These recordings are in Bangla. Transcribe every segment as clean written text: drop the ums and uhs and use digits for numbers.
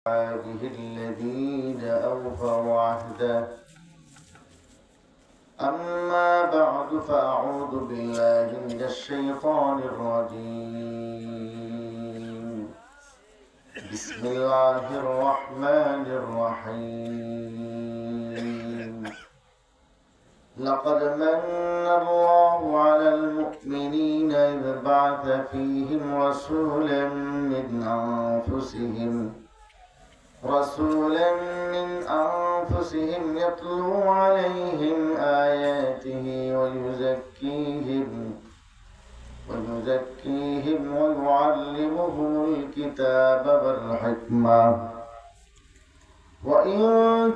عباده الذين أوفوا عهده أما بعد فأعوذ بالله من الشيطان الرجيم بسم الله الرحمن الرحيم لقد من الله على المؤمنين إذ بعث فيهم رسولا من أنفسهم يتلو عليهم آياته ويزكيهم ويعلمهم الكتاب والحكمة وإن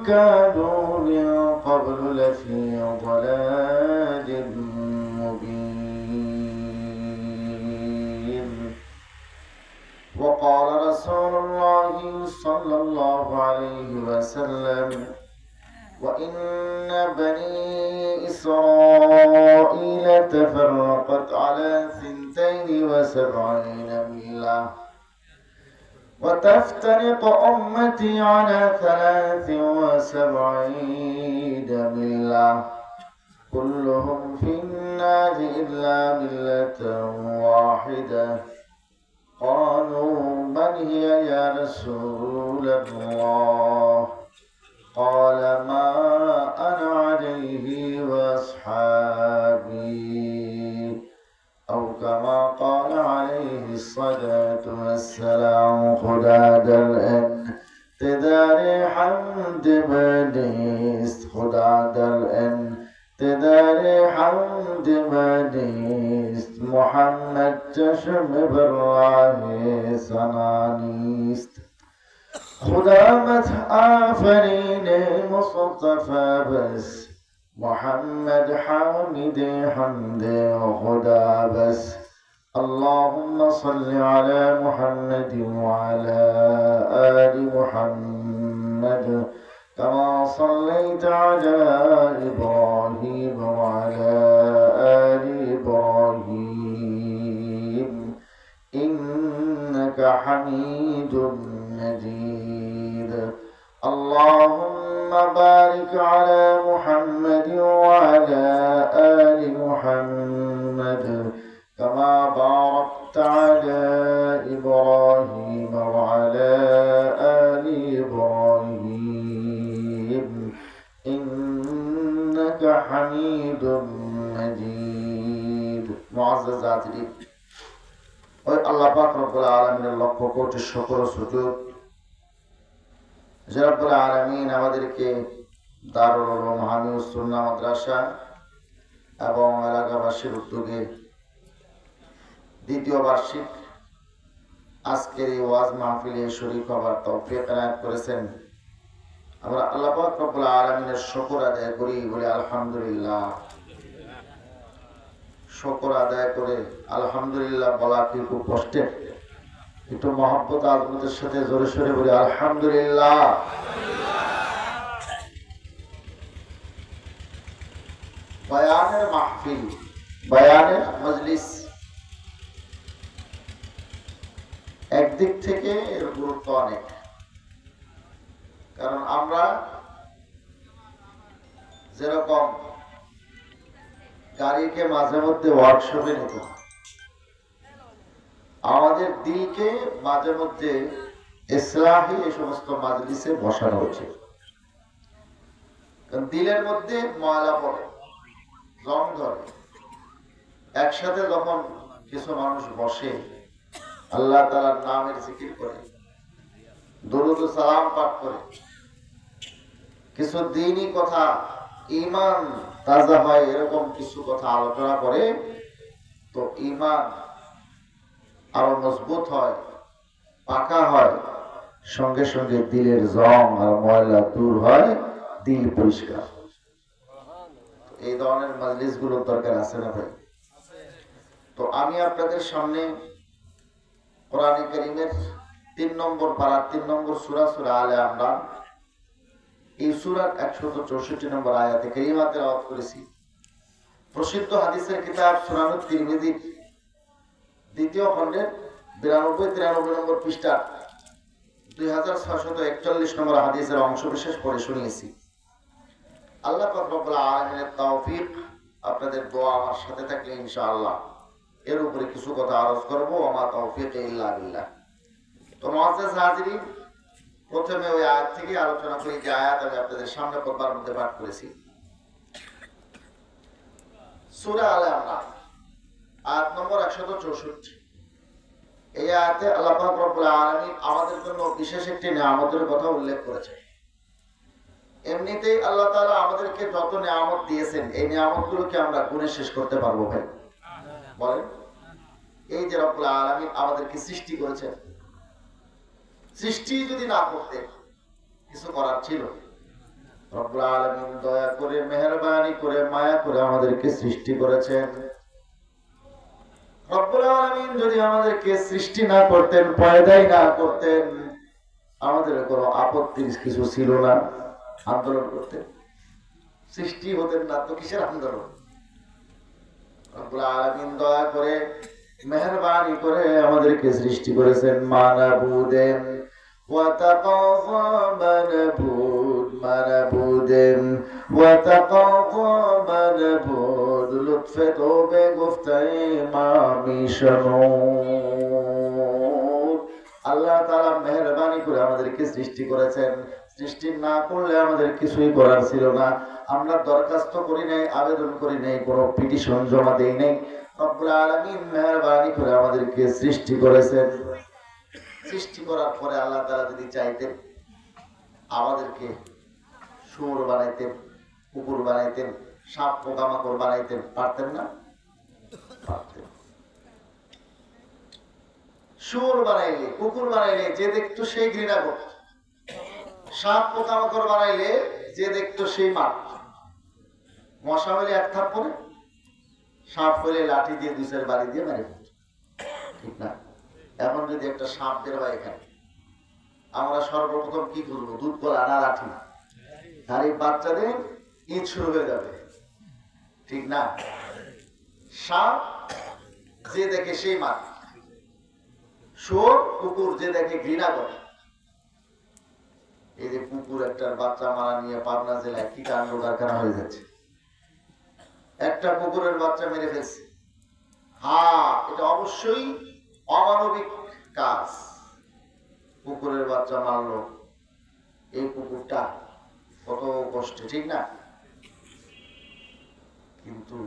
كانوا من قبل لفي ضلال مبين. وقال رسول الله صلى الله عليه وسلم: وإن بني إسرائيل تفرقت على 72 ملة وتفترق أمتي على 73 ملة كلهم في النار إلا ملة واحدة. قالوا: من هي يا رسول الله؟ قال: ما أنا عليه وأصحابي، أو كما قال عليه الصلاة والسلام. خدا در انتظار حمد بدیست، خدا در انتظار حمد بدیست، محمد چشم بر راه ثنا نیست. خدا مدح آفرین مصطفى بس، محمد حامد حمد خدا بس. اللهم صل على محمد وعلى آل محمد كما صليت على إبراهيم وعلى آل إبراهيم إنك حميد مجيد. اللهم بارك على محمد وعلى آل محمد كما باركت على إبراهيم وعلى آل إبراهيم إنك حميد مجيد. معزز حاضرين، ওই আল্লাহ পাক রব্বুল আলামিনের লক্ষ কোটি শুকর ও সুজুদ যে রব্বুল আলামিন আমাদেরকে দারুল উলুম হামিউস সুন্নাহ মাদ্রাসা এবং এলাকাবাসীর উদ্যোগে দ্বিতীয় বার্ষিক আজকের এই ওয়াজ মাহফিলে শরীক হবার তৌফিক এনায়েত করেছেন। আমরা আল্লাহ পাক রব্বুল আলামিনের শুকর আদায় করি, বলি আলহামদুলিল্লাহ। শুকর আদায় করে আলহামদুলিল্লাহ বলা কি খুব কষ্টের? একটু মহব্বত আজমতের সাথে জোরে সোরে বলি আলহামদুলিল্লাহ। বয়ানের মাহফিল, বয়ানের মজলিস একদিক থেকে এর গুরুত্ব অনেক, কারণ আমরা যেরকম গাড়িকে মাঝে মধ্যে ওয়ার্কশপে নিত, আমাদের দিলকে মাঝে মধ্যে ইসলাহি এই সমস্ত মাজলিসে বসানো উচিত। কারণ দিলের মধ্যে ময়লা পড়ে, জং ধরে। একসাথে যখন কিছু মানুষ বসে আল্লাহ তাআলার নামের জিকির করে, দরুদ ও সালাম পাঠ করে, কিছু দ্বীনি কথা, ঈমান তাজা হয়, এরকম কিছু কথা আলোচনা করে, তো ঈমান আরো মজবুত হয়, পাকা হয়, সঙ্গে সঙ্গে দিলের জং আর ময়লা দূর হয়, দিল পরিষ্কার। এই ধরনের মাজলিস গুলোর দরকার আছে না ভাই? তো আমি আপনাদের সামনে কোরআনে কারীমের 3 নম্বর পারা 3 নম্বর সূরা সূরা আলে ইমরান, এই সূরার 164 নম্বর আয়াতে কারিমা তেলাওয়াত করেছি। প্রসিদ্ধ হাদিসের কিতাব সুনানুত তিরমিজি দ্বিতীয় খণ্ডের 92-93 নম্বর পৃষ্ঠা 2641 নম্বর হাদিসের অংশ বিশেষ পড়ে শুনিয়েছি। আল্লাহ পাক রব্বুল আলামিনের তৌফিক আপনাদের দোয়া আমার সাথে থাকলে ইনশাআল্লাহ এর উপরে কিছু কথা আরজ করব। ওমা তৌফিক ইল্লা বিল্লাহ। তো মুআজ্জাজ হাজিরিন, প্রথমে ওই আয়াত থেকে আলোচনা করি যে আয়াত আমি আপনাদের সামনে পড়বার মধ্যে পাঠ করেছি। সূরা আলে ইমরান আয়াত নম্বর 164। এই আয়াতে আল্লাহ পাক রব্বুল আলামিন আমাদের জন্য বিশেষ একটি নিয়ামতের কথা উল্লেখ করেছেন। এমনিতেই আল্লাহ তাআলা আমাদেরকে যত নিয়ামত দিয়েছেন এই নিয়ামতগুলোকে আমরা গুণে শেষ করতে পারবো ভাই? বলেন। এই যে রব্বুল আলামিন আমাদেরকে সৃষ্টি করেছেন, সৃষ্টি যদি না করতেন কিছু করার ছিল? রব্বুল আলামিন দয়া করে মেহেরবানি করে মায়া করে আমাদেরকে সৃষ্টি করেছেন। রব্বুল আলামিন যদি আমাদেরকে সৃষ্টি না করতেন, পয়দাই না করতেন, আমাদের কোনো আপত্তির কিছু ছিল না। আন্দোলন করতেন, সৃষ্টি হতেন না তো কিসের আন্দোলন? রব্বুল আলামিন দয়া করে মেহেরবানি করে আমাদেরকে সৃষ্টি করেছেন। মানাবুদেন ওয়া তাকাযা মানাবুদ মানাবুদেন ওয়া তাকাযা মানাবুদ লুৎফে তোবে গুফতাই মামিশনু। আল্লাহ তাআলা মেহেরবানি করে আমাদেরকে সৃষ্টি করেছেন। সৃষ্টি না করলে আমাদের কিছুই করার ছিল না। আমরা দরখাস্ত করি নাই, আবেদন করি নাই, কোনো পিটিশন জমা দেই নাই। রব্বুল আলামিন মেহেরবানি করে আমাদেরকে সৃষ্টি করেছেন। সৃষ্টি করার পরে আল্লাহ তাআলা যদি চাইতেন আমাদেরকে শুয়োর বানাইতেন, কুকুর বানাইতেন, সাপ পোকামাকড় বানাইতেন, পারতেন না? পারতেন। শুয়োর বানাইলে, কুকুর বানাইলে যে দেখতো সেই ঘৃণা করত, সাপ পোকামাকড় বানাইলে যে দেখতো সেই মারত। মশা হইলে এক থাপ্পড়ে, সাপ হইলে লাঠি দিয়ে দুসের বাড়ি দিয়ে মারি ফেলত, ঠিক না? এখন যদি একটা সাপ বের হয় এখানে, আমরা সর্বপ্রথম কি করবো? দুধ কলা না লাঠি, আর এই বাচ্চাদের ঈদ শুরু হয়ে যাবে, ঠিক না? সাপ যে দেখে সেই মার, শুয়োর কুকুর যে দেখে ঘৃণা করে। এই যে কুকুর একটার বাচ্চা মারা নিয়ে পাবনা জেলায় কি কাণ্ড কারখানা হয়ে যাচ্ছে। একটা কুকুরের বাচ্চা মেরে ফেলছে। হ্যাঁ, এটা অবশ্যই অমানবিক কাজ। কুকুরের বাচ্চা মারলো, এই কুকুরটা কত কষ্ট, ঠিক না? কিন্তু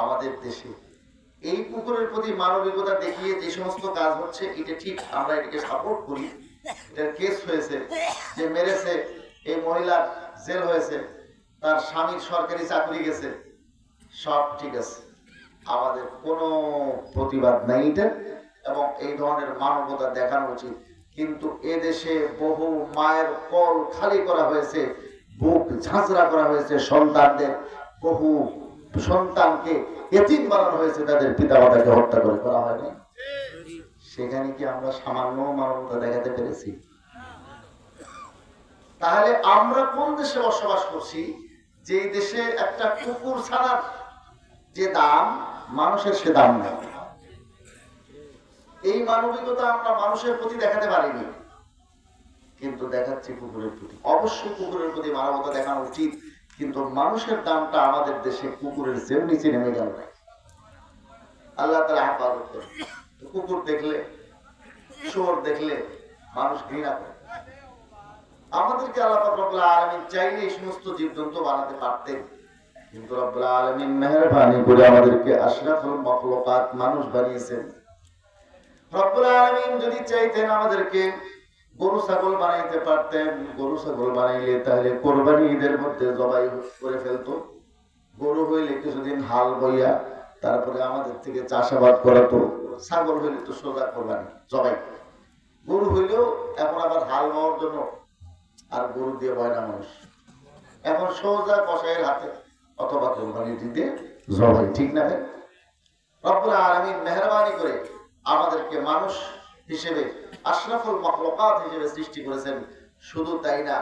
আমাদের দেশে এই কুকুরের প্রতি মানবিকতা দেখিয়ে যে সমস্ত কাজ হচ্ছে, এটা ঠিক, আমরা এটাকে সাপোর্ট করি। এটার কেস হয়েছে, যে মেরেছে এই মহিলার জেল হয়েছে, তার স্বামীর সরকারি চাকরি গেছে, সব ঠিক আছে, আমাদের কোনো প্রতিবাদ নাই এটা, এবং এই ধরনের মানবতা দেখানো উচিত। কিন্তু এদেশে বহু মায়ের কল খালি করা হয়েছে, বুক ঝাঁঝরা করা হয়েছে, সন্তানদের বহু সন্তানকে এতিম বানানো হয়েছে, তাদের পিতামাতাকে হত্যা করে করা হয়নি। সেখানে কি আমরা সামান্য মানবতা দেখাতে পেরেছি? তাহলে আমরা কোন দেশে বসবাস করছি, যে দেশে একটা কুকুর ছাড়ার যে দাম, মানুষের সে দাম নেই। এই মানবিকতা আমরা মানুষের প্রতি দেখাতে পারিনি, কিন্তু দেখাচ্ছি কুকুরের প্রতি। অবশ্যই কুকুরের প্রতি মানবতা দেখানো উচিত, কিন্তু মানুষের দামটা আমাদের দেশে কুকুরের চেয়ে নিচে নেমে গেল। আল্লাহ তাআলা হেফাজত করে। কুকুর দেখলে, শুয়োর দেখলে মানুষ ঘৃণা করে। আমাদেরকে আল্লাহ পাক রব্বুল আলামিন চাইলে এই সমস্ত জীবজন্তু বানাতে পারতেন, কিন্তু রব্বুল আলামিন মেহেরবানি করে আমাদেরকে আশরাফুল মাখলুকাত মানুষ বানিয়েছেন। রব্বুল আলামিন যদি চাইতেন আমাদেরকে গরু ছাগল বানাইতে পারতেন। গরু ছাগল বানাইলে তাহলে কোরবানি ঈদের মধ্যে জবাই করে ফেলতো। গরু হইলে কিছুদিন হাল বইয়া তারপরে আমাদের থেকে চাষাবাদ করাতো। ছাগল হইলে তো সোজা কোরবানি জবাই। গরু হইলেও এখন আবার হাল বওয়ার জন্য আর গরু দিয়ে বয় না মানুষ, এখন সোজা কসাইয়ের হাতে অথবা কোরবানি দিতে জবাই, ঠিক না? রব্বুল আলামিন মেহেরবানি করে আমাদেরকে মানুষ হিসেবে আশরাফুল মাখলুকাত হিসেবে সৃষ্টি করেছেন। শুধু তাই না,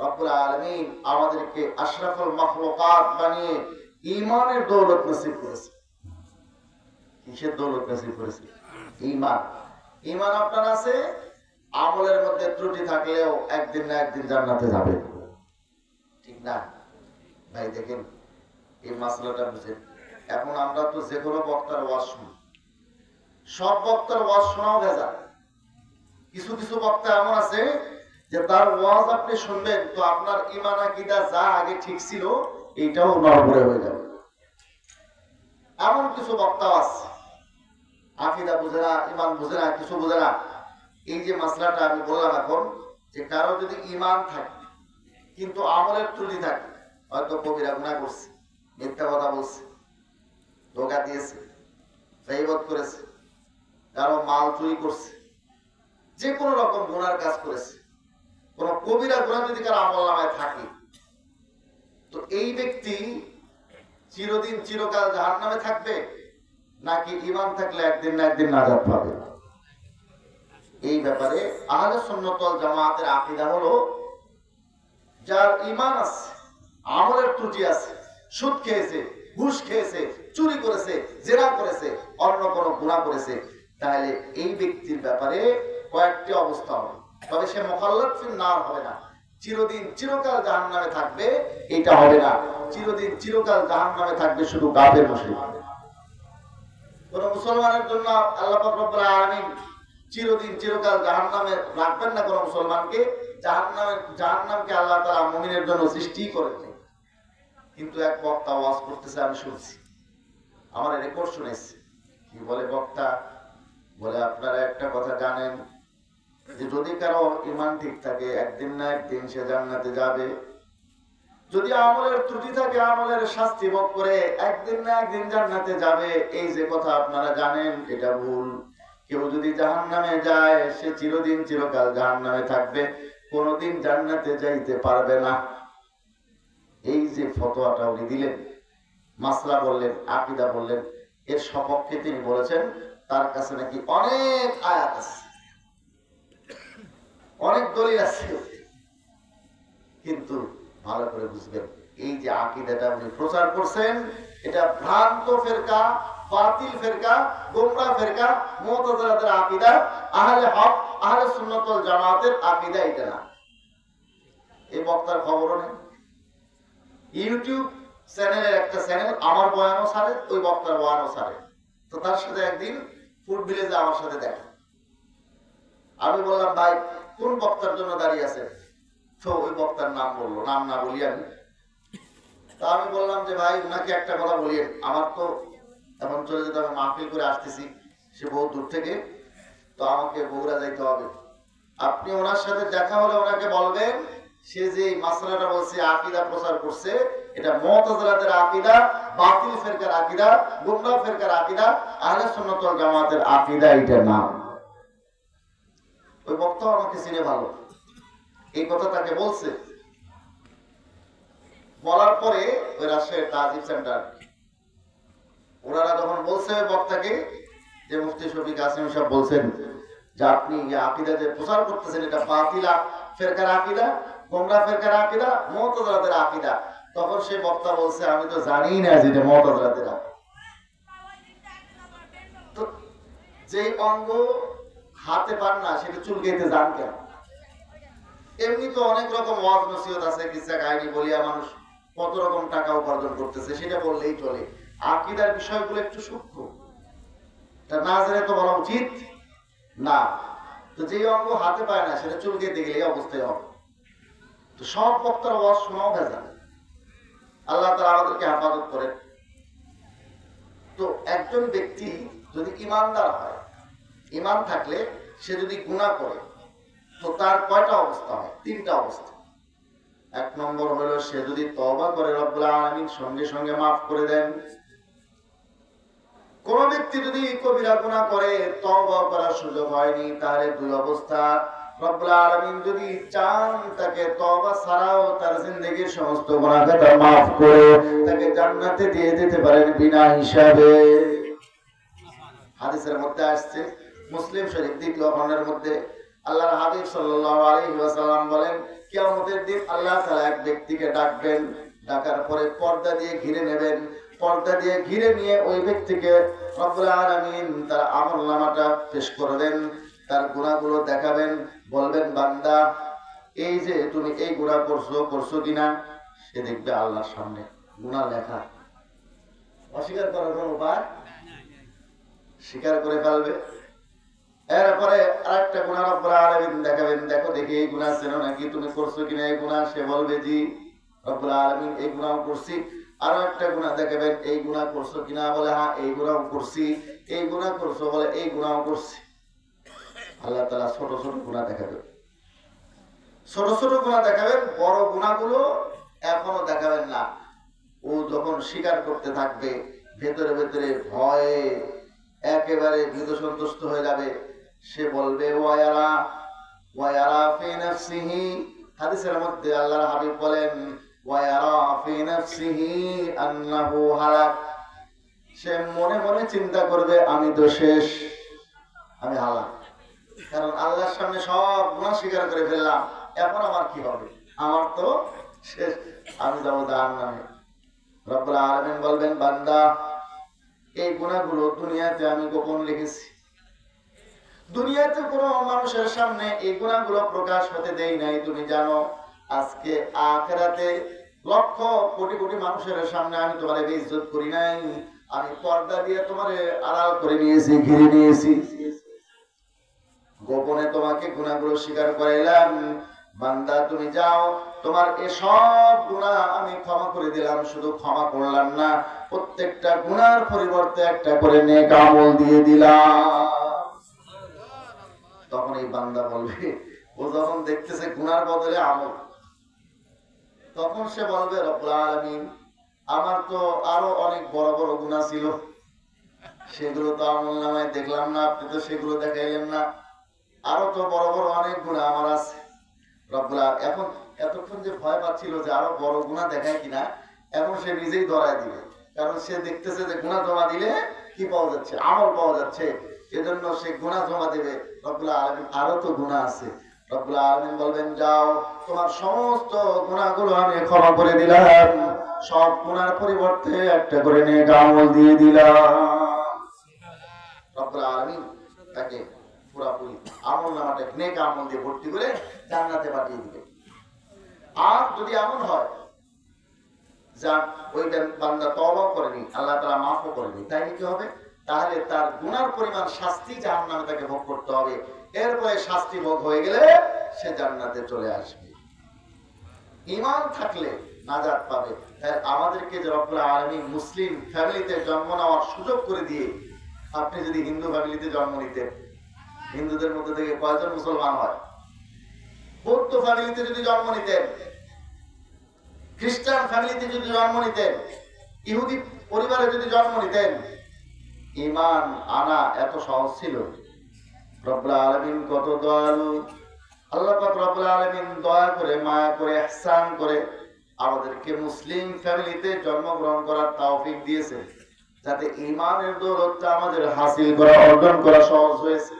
রব্বুল আলামিন আমাদেরকে আশরাফুল মাখলুকাত বানিয়ে ঈমানের দৌলত নসিব করেছে। কিসের দৌলত নসিব করেছে? ঈমান। ঈমান আপনার আছে, আমলের মধ্যে ত্রুটি থাকলেও একদিন না একদিন জান্নাতে যাবে, ঠিক না ভাই? দেখেন এই মাসলাটা বুঝেন। এখন আমরা তো যে কোনো বক্তার ওয়াজ শুনি, সব বক্তার ওয়াজ শোনাও ভেজাল। কিছু কিছু বক্তা এমন আছে যে তার ওয়াজ আপনি শুনবেন তো আপনার ঈমান আকীদা যা আগে ঠিক ছিল এইটাও নড়বড়ে হয়ে যাবে। এমন কিছু বক্তা আছে আকীদা বুঝে না, ঈমান বুঝে না, কিছু বুঝে না। এই যে মাসলাটা আমি বললাম এখন, যে কারো যদি ঈমান থাকে কিন্তু আমলের ত্রুটি থাকে, হয়তো কবিরা গুনাহ করছে, মিথ্যা কথা বলছে, ধোঁকা দিয়েছে, গীবত করেছে, কারো মাল চুরি করছে, যে কোনো রকম গুনার কাজ করেছে, কোন কবিরা গুনাহ যদি কারো আমলনামায় থাকে, তো এই ব্যক্তি চিরদিন চিরকাল জাহান্নামে থাকবে নাকি ঈমান থাকলে একদিন না একদিন নাজাত পাবে? এই ব্যাপারে আহলে সুন্নাত ওয়াল জামাতের আকীদা হলো, যার ঈমান আছে, আমলের ত্রুটি আছে, সুদ খেয়েছে, ঘুষ খেয়েছে, চুরি করেছে, জেনা করেছে, অন্য কোনো গুনাহ করেছে, তাহলে এই ব্যক্তির ব্যাপারে কয়েকটি অবস্থা হবে। তবে সে মুখাল্লাদ ফিন নার হবে না, চিরদিন চিরকাল জাহান্নামে থাকবে এটা হবে না। চিরদিন চিরকাল জাহান্নামে থাকবে শুধু কাফের মুশরিক। কোন মুসলমানের জন্য আল্লাহ পাক রব্বুল আলামিন চিরদিন চিরকাল জাহান্নামে রাখবেন না। কোন মুসলমানকে জাহান্নামকে আল্লাহ তাআলা মুমিনের জন্য সৃষ্টি করেছেন। কিন্তু এক বক্তা ওয়াজ করতেছে, আমি শুনছি, আমার রেকর্ড শুনেছি। কি বলে বক্তা? বলে আপনারা একটা কথা জানেন যে যদি কারো ঈমান ঠিক থাকে একদিন না একদিন সে জান্নাতে যাবে, যদি আমলের ত্রুটি থাকে আমলের শাস্তি ভোগ করে একদিন না একদিন জান্নাতে যাবে। এই যে কথা আপনারা জানেন এটা ভুল। কেউ যদি জাহান্নামে যায় সে চিরদিন চিরকাল জাহান্নামে থাকবে, কোনোদিন জান্নাতে যাইতে পারবে না। এই যে ফতোয়াটা উনি দিলেন, মাসলা বললেন, আকীদা বললেন, এর সপক্ষে তিনি বলেছেন তার কাছে নাকি অনেক আয়াত আছে, অনেক দলিল আছে। কিন্তু ভালো করে বুঝবেন, এই যে আকীদাটা উনি প্রচার করছেন এটা ভ্রান্ত ফেরকা, বাতিল ফেরকা, গোমরাহ ফেরকা, মুতাজিলাদের আকীদা। আহলে হক, আহলে সুন্নাত ওয়াল জামাতের আকীদা এটা না। এই বক্তার খবরও নেই। ইউটিউব চ্যানেলের একটা চ্যানেল আমার বয়ানও ছাড়ে, ওই বক্তার বয়ানও ছাড়ে। তো তার সাথে একদিন ফুড ভিলেজে আমার সাথে দেখা। আমি বললাম, ভাই কোন বক্তার জন্য দাঁড়িয়ে আছে? তো ওই বক্তার নাম বললো, নাম না বলি আমি। তা আমি বললাম যে ভাই উনাকে একটা কথা বলিয়েন, আমার তো এখন চলে যেতে হবে, মাহফিল করে আসতেছি, সে বহু দূর থেকে, তো আমাকে বগুড়া যাইতে হবে। আপনি ওনার সাথে দেখা হলে ওনাকে বলবেন সে যে মাসলাটা বলছে আকীদা প্রচার করছে এটা মুতাজিলাদের আকীদা, বাতিল ফেরকার আকীদা, গোমরাহ ফেরকার আকীদা, আহলে সুন্নাত ওয়াল জামাতের আকীদা এটা না। ওই বক্তা আমাকে চিনে ভালো, এই কথা তাকে বলছে। বলার পরে ওই রাজশাহীর তাজিব সেন্টার ওনারা যখন বলছে বক্তাকে যে মুফতি শফিক কাসেম সাহেব বলছেন যে আপনি এই আকীদা যে প্রচার করতেছেন এটা বাতিলা ফেরকার আকীদা, গোমরাহ ফেরকার আকীদা, মুতাজিলাদের আকীদা, তখন সেই বক্তা বলছে আমি তো জানিই না যে এটা মুতাজিলাদের আকীদা। তো যে অঙ্গ হাতে পান না সেটা চুলকাইতে যান কেন? এমনি তো অনেক রকম ওয়াজ নসিহত আছে, কিসসা কাহিনী বলিয়া মানুষ কত রকম টাকা উপার্জন করতেছে, সেটা বললেই চলে। আকীদার বিষয়গুলো একটু সূক্ষ্ম, তা না জেনে তো বলা উচিত না। তো যে অঙ্গ হাতে পায় না সেটা চুলকাইতে গেলে এই অবস্থায় হবে। তো সব বক্তার ওয়াজ শোনাও ভেজাল। আল্লাহ তাআলা আমাদেরকে হেফাজত করেন। তো একজন ব্যক্তি যদি ঈমানদার হয়, ঈমান থাকলে সে যদি গুনাহ করে তো তার কয়টা অবস্থা হয়? তিনটা অবস্থা। এক নম্বর হলো সে যদি তওবা করে রব্বুল আলামিন সঙ্গে সঙ্গে মাফ করে দেন। কোন ব্যক্তি যদি কবিরা গুনাহ করে তওবা করার সুযোগ হয়নি, তাহলে দুই অবস্থা। রব্বুল আলামিন যদি চান তাকে তওবা ছাড়াও তার জিন্দেগীর সমস্ত গুনাহ খাতা মাফ করে তাকে জান্নাতে দিয়ে দিতে পারেন বিনা হিসাবে। হাদিসের মধ্যে আসছে, মুসলিম শরীফ দ্বিতীয় খণ্ডের মধ্যে আল্লাহর হাবিব সাল্লাল্লাহু আলাইহি ওয়াসাল্লাম বলেন কিয়ামতের দিন আল্লাহ তাআলা এক ব্যক্তিকে ডাকবেন, ডাকার পরে পর্দা দিয়ে ঘিরে নেবেন। পর্দা দিয়ে ঘিরে নিয়ে ওই ব্যক্তিকে রব্বুল আলামিন তার আমলনামাটা পেশ করবেন, তার গুনাহগুলো দেখাবেন, বলবেন বান্দা এই যে তুমি এই গুনাহ করছো কিনা, সে দেখবে আল্লাহর সামনে গুনাহ লেখা। অস্বীকার করার কোনো উপায়, স্বীকার করে ফেলবে। এরপরে আরেকটা গুনাহ রব্বুল আলামিন দেখাবেন, দেখো দেখি এই গুনাহ চেনো নাকি, তুমি করছো কিনা এই গুনাহ। সে বলবে জি রব্বুল আলামিন এই গুনাহ করছি। আরো একটা গুনাহ দেখাবেন, এই গুনাহ করছো কিনা, বলে হ্যাঁ এই গুনাহ করছি। এই গুনাহ করছো, বলে এই গুনাহ করছি। আল্লাহ তাআলা ছোট ছোট গুনাহ দেখাবেন, ছোট ছোট গুনাহ দেখাবেন, বড় গুনাহগুলো এখনো দেখাবেন না। ও যখন স্বীকার করতে থাকবে, ভেতরে ভেতরে ভয়ে একেবারে ভীত সন্তুষ্ট হয়ে যাবে। সে বলবে ওয়ায়ারা ওয়ায়ারা ফি নাফসিহি, হাদিসের মধ্যে আল্লাহর হাবিব বলেন ওয়ায়ারা ফি নাফসিহি আন্নাহু হালাক। সে মনে মনে চিন্তা করবে আমি তো শেষ, আমি হালাক। কারণ আল্লাহর সামনে সব গুনাহ স্বীকার করে ফেললাম, এখন আমার কি হবে, আমার তো শেষ, আমি যাব জাহান্নামে। রব্বুল আলামিন বলবেন বান্দা এই গুনাহগুলো দুনিয়াতে আমি গোপন লিখেছি, দুনিয়াতে কোনো মানুষের সামনে এই গুনাহগুলো প্রকাশ হতে দেই নাই। তুমি জানো আজকে আখিরাতে লক্ষ কোটি কোটি মানুষের সামনে আমি তোমারে বেইজ্জত করি নাই, আমি পর্দা দিয়ে তোমারে আড়াল করে নিয়েছি, ঘিরে নিয়েছি, গোপনে তোমাকে গুনাহগুলো স্বীকার করাইলাম। বান্দা তুমি যাও, তোমার এসব গুনাহ আমি ক্ষমা করে দিলাম। শুধু ক্ষমা করলাম না, প্রত্যেকটা গুনার পরিবর্তে একটা করে নেক আমল দিয়ে দিলাম। তখন এই বান্দা বলবে, ও যখন দেখতেছে গুনার বদলে আমল, তখন সে বলবে রব্বুল আলামিন আমার তো আরো অনেক বড় বড় গুনাহ ছিল, সেগুলো তো আমল নামায় দেখলাম না, আপনি তো সেগুলো দেখাইলেন না, আরো তো বড় বড় অনেক গুনাহ আমার আছে। রব্বুল আলামিন এখন এতক্ষণ যে ভয় পাচ্ছিল যে আরো বড় গুনাহ দেখায় কিনা, এখন সে নিজেই ধরায় দিবে। কারণ সে দেখতেছে যে গুনাহ জমা দিলে কি পাওয়া যাচ্ছে, আমল পাওয়া যাচ্ছে, এজন্য সে গুনাহ জমা দেবে। রব্বুল আলামিন আরো তো গুনাহ আছে। রব্বুল আলামিন বলবেন যাও, তোমার সমস্ত গুনাহগুলো আমি ক্ষমা করে দিলাম, সব গুনার পরিবর্তে একটা করে নেক আমল দিয়ে দিলাম। রব্বুল আলামিন তাকে পুরোপুরি আমল নামাটা নেক আমল দিয়ে ভর্তি করে জান্নাতে পাঠিয়ে দিবে। আর যদি এমন হয় যা ওই বান্দা তওবা করেনি, আল্লাহ তাআলা মাফও করেনি, তাই কি হবে? তাহলে তার গুনার পরিমাণ শাস্তি জাহান্নামে তাকে ভোগ করতে হবে। এরপরে শাস্তি ভোগ হয়ে গেলে সে জান্নাতে চলে আসবে। ঈমান থাকলে নাজাত পাবে। তাই আমাদেরকে যে রব্বুল আলামিন মুসলিম ফ্যামিলিতে জন্ম নেওয়ার সুযোগ করে দিয়ে, আপনি যদি হিন্দু ফ্যামিলিতে জন্ম নিতেন, হিন্দুদের মধ্যে থেকে কয়জন মুসলমান হয়? বৌদ্ধ ফ্যামিলিতে যদি জন্ম নিতেন, খ্রিস্টান ফ্যামিলিতে যদি জন্ম নিতেন, ইহুদি পরিবারে যদি জন্ম নিতেন, ঈমান আনা এত সহজ ছিল? রব্বুল আলামিন কত দয়ালু। আল্লাহ পাক রব্বুল আলামিন দয়া করে, মায়া করে, ইহসান করে আমাদেরকে মুসলিম ফ্যামিলিতে জন্মগ্রহণ করার তৌফিক দিয়েছে, যাতে ঈমানের দৌলতটা আমাদের হাসিল করা, অর্জন করা সহজ হয়েছে।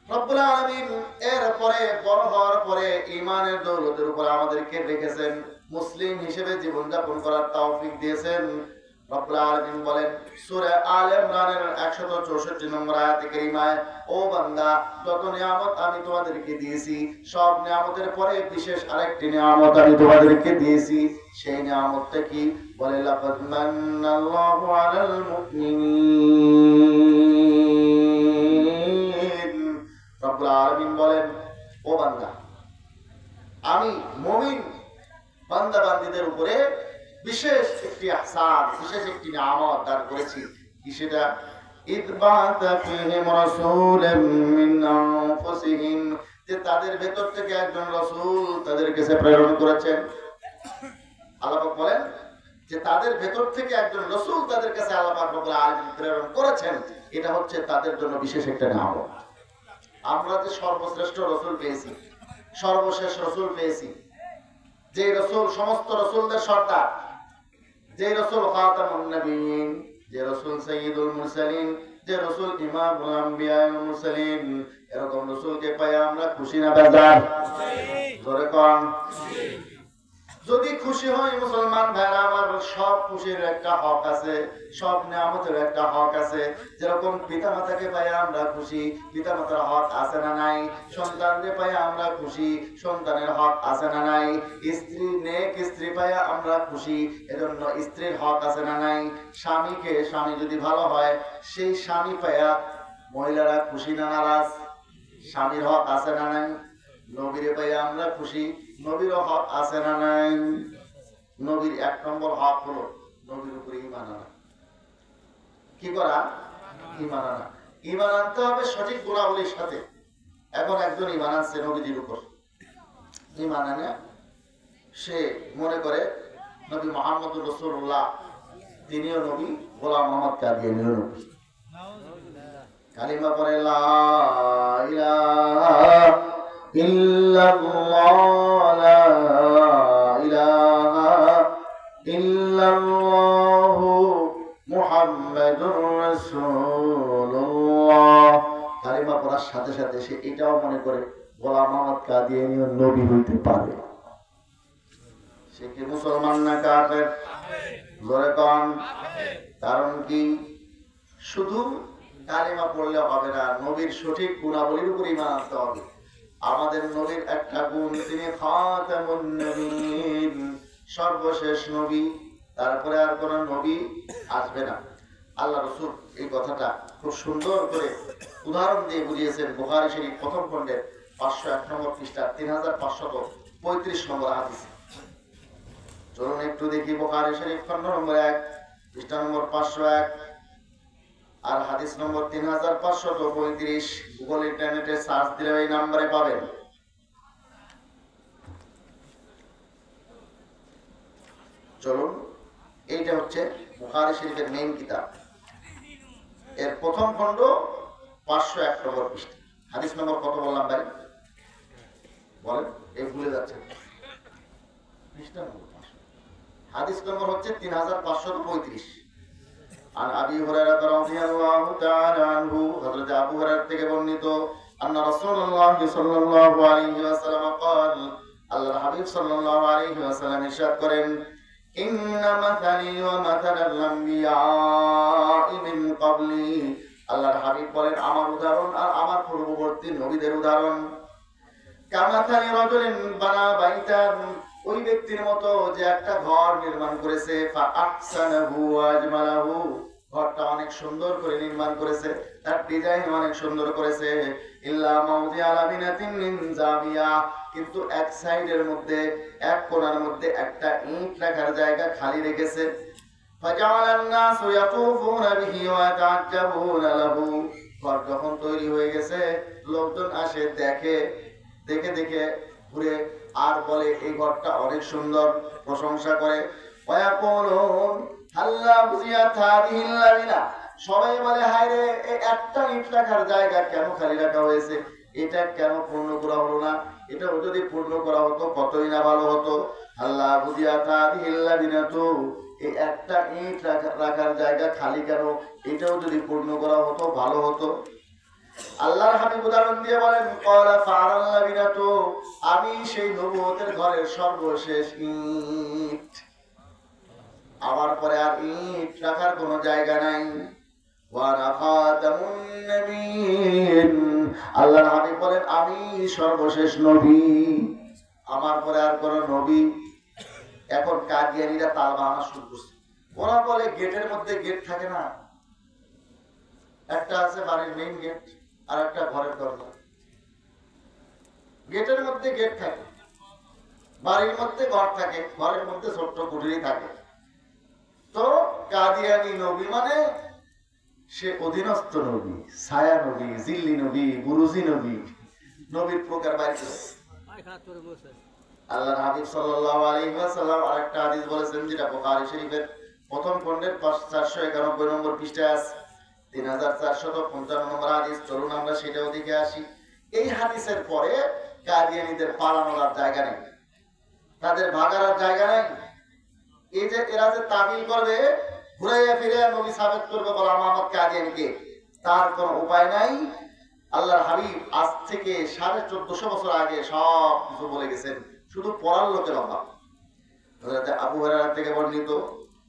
রব্বুল আলামিন এরপরে বড় হওয়ার পরে ঈমানের দৌলতের উপর আমাদেরকে রেখেছেন, মুসলিম হিসেবে জীবনযাপন করার তৌফিক দিয়েছেন। রব্বুল আলামিন বলেন সূরা আলে ইমরানের 164 নম্বর আয়াতে কারিমায়, ও বান্দা যত নিয়ামত আমি তোমাদেরকে দিয়েছি, সব নিয়ামতের পরে বিশেষ আরেকটি নিয়ামত আমি তোমাদেরকে দিয়েছি। সেই নিয়ামতটা কি? বলে লাকাদ মান্নাল্লাহু আলাল মুমিনিন। রব্বুল আলামিন বলেন, ও বান্দা আমি মুমিন বান্দা বান্দীদের উপরে বিশেষ একটি ইহসান, বিশেষ একটি নিয়ামত দান করেছি। কি সেটা? ইদবাতা ফিহিম রাসূলাম মিন আনফুসিহিম, যে তাদের ভেতর থেকে একজন রাসূল তাদের কাছে প্রেরণ করেছেন। আল্লাহ পাক বলেন যে তাদের ভেতর থেকে একজন রাসূল তাদের কাছে আল্লাহ পাক রব্বুল আলামিন প্রেরণ করেছেন। এটা হচ্ছে তাদের জন্য বিশেষ একটা নিয়ামত। আমরা যে সর্বশ্রেষ্ঠ রাসূল পেয়েছি, সর্বশেষ রাসূল পেয়েছি, যে রাসূল সমস্ত রাসূলদের সর্দার, যে রাসূল খাতামুন নবিয়্যিন, যে রাসূল সাইয়্যিদুল মুরসালিন, যে রাসূল ইমামুল আম্বিয়া ওয়াল মুরসালিন, এরকম রাসূলকে পাই আমরা খুশি না বেজার? জোরে কোন। যদি খুশি হয় মুসলমান ভাইরা আমার, সব খুশির একটা হক আছে, সব নিয়ামতের একটা হক আছে। যেরকম পিতা মাতাকে পাইয়া আমরা খুশি, পিতা মাতার হক আছে না নাই? সন্তানকে পাইয়া আমরা খুশি, সন্তানের হক আছে না নাই? স্ত্রী নেক স্ত্রী পাইয়া আমরা খুশি, এজন্য স্ত্রীর হক আছে না নাই? স্বামী যদি ভালো হয়, সেই স্বামী পাইয়া মহিলারা খুশি না নারাজ? স্বামীর হক আছে না নাই? নবীরে পাইয়া আমরা খুশি, নবীর হক আছে না নাই? নবীর 1 নম্বর হক হলো নবীর উপরে ঈমান আনা। কি করা? ঈমান আনা। ঈমান আনতে হবে সঠিক গুণাবলীর সাথে। এখন একজন ঈমান আনছে নবীজির উপর, ঈমান আনে সে মনে করে নবী মুহাম্মদুর রাসূলুল্লাহ তিনিও নবী, গোলাম মোহাম্মদ কাদিয়ানীও নবী। কালিমা পড়ে লা ইলাহা ইল্লাল্লাহ, লা ইলাহা ইল্লাল্লাহু মুহাম্মাদুর রাসূলুল্লাহ। কালিমা পড়ার সাথে সাথে সে এটাও মনে করে গোলাম মোহাম্মদ কাদিয়ানীও নবী হইতে পারে। সে কি মুসলমান না কাফের? জোরে কোন। কারণ কি? শুধু কালিমা পড়লে হবে না, নবীর সঠিক গুণাবলীর উপর ঈমান আনতে হবে। আমাদের নবীর একটা গুণ, তিনি খাতামুন নবীন, সর্বশেষ নবী, তারপরে আর কোন নবী আসবে না। আল্লাহ রাসূল এই কথাটা খুব সুন্দর করে উদাহরণ দিয়ে বুঝিয়েছেন বুখারী শরীফ প্রথম খণ্ডের 501 নম্বর পৃষ্ঠা 3535 নম্বর হাদিস। চলুন একটু দেখি বুখারী শরীফ খণ্ড নম্বর 1 পৃষ্ঠা নম্বর 501 আর হাদিস নম্বর 3535। গুগল ইন্টারনেটে সার্চ দিলে এই নম্বরে পাবেন। চলুন, এইটা হচ্ছে বুখারী শরীফের মেইন কিতাব, এর প্রথম খণ্ড 501 নম্বর পৃষ্ঠা। হাদিস নম্বর কত বললাম ভাই? বলেন, এই ভুলে যাচ্ছে। পৃষ্ঠা নম্বর 500, হাদিস নম্বর হচ্ছে 3535। عن أبي هريرة رضي الله تعالى عنه, حضرت আবু হুরায়রা থেকে বর্ণিত, أن رسول الله صلى الله عليه وسلم قال, আল্লাহর হাবিব সাল্লাল্লাহু আলাইহি ওয়াসাল্লাম ইরশাদ করেন, إن مثلي ومثل الأنبياء من قبلي, আল্লাহর হাবিব বলেন আমার উদাহরণ আর আমার পূর্ববর্তী নবীদের উদাহরণ, কামাথালি রাজুলিন বানা বাইতান, ওই ব্যক্তির মতো যে একটা ঘর নির্মাণ করেছে, ফাআহসানাহু ওয়া আজমালাহু, ঘরটা অনেক সুন্দর করে নির্মাণ করেছে, তার ডিজাইন অনেক সুন্দর করেছে, ইল্লা মাউদিআ লাবিনাতিন মিন জাবিয়া, কিন্তু এক সাইডের মধ্যে, এক কোণার মধ্যে একটা ইট রাখার জায়গা খালি রেখেছে। ফাজাআলান নাসু ইয়াতুফুনা বিহি ওয়া ইয়াতাআজ্জাবুনা লাহু, ঘর যখন তৈরি হয়ে গেছে লোকজন আসে, দেখে, দেখে দেখে ঘুরে আর বলে এই ঘরটা অনেক সুন্দর, প্রশংসা করে। ওয়ায়াকুলুন হাল্লা বুজিয়াত হাদিহিল লাবিনা, সবাই বলে হায় রে, এই একটা ইট রাখার জায়গা কেন খালি রাখা হয়েছে, এটা কেন পূর্ণ করা হলো না, এটাও যদি পূর্ণ করা হতো কতই না ভালো হতো। হাল্লা বুজিয়াত হাদিহিল লাবিনা, তো এই একটা ইট রাখার জায়গা খালি কেন, এটাও যদি পূর্ণ করা হতো ভালো হতো। আল্লাহর হাবিব উদাহরণ দিয়ে বলেন, ক্বালা ফাআরাল লাবিনাতু, আমি সেই নবুয়তের ঘরের সর্বশেষ ইট, আমার পরে আর ইট রাখার কোনো জায়গা নাই। ওয়া আনা খাতামুন নবিয়্যিন, আল্লাহর হাবিব বলেন আমি সর্বশেষ নবী, আমার পরে আর কোনো নবী। এখন কাদিয়ানীরা তাল বাহানা শুরু করছে, ওরা বলে গেটের মধ্যে গেট থাকে না, একটা আছে বাড়ির মেইন গেট আর একটা ঘরের দরজা, গেটের মধ্যে গেট থাকে, বাড়ির মধ্যে ঘর থাকে, ঘরের মধ্যে ছোট্ট কুঠুরি থাকে। তো কাদিয়ানী নবী মানে সে অধীনস্থ নবী, ছায়া নবী, জিল্লি নবী, বুরুজি নবী, নবীর প্রকার বাইরে। আল্লাহর হাবিব সাল্লাল্লাহু আলাইহি ওয়াসাল্লাম আরেকটা হাদিস বলেছেন, যেটা বুখারী শরীফের প্রথম খণ্ডের 491 নম্বর পৃষ্ঠায় আছে, 3455 নম্বর হাদিস। চলুন আমরা সেটাও দেখে আসি। এই হাদিসের পরে কাদিয়ানীদের পালানোর আর জায়গা নেই, তাদের ভাগার আর জায়গা নেই। এই যে এরা যে তাবিল করবে, ঘুরাইয়া ফিরে নবী সাবেত করবে গোলাম মোহাম্মদ কাদিয়ানীকে, তার কোনো উপায় নাই। আল্লাহর হাবিব আজ থেকে 1450 বছর আগে সব কিছু বলে গেছেন, শুধু পড়ার লোকের অভাব। হযরত আবু হুরায়রা থেকে বর্ণিত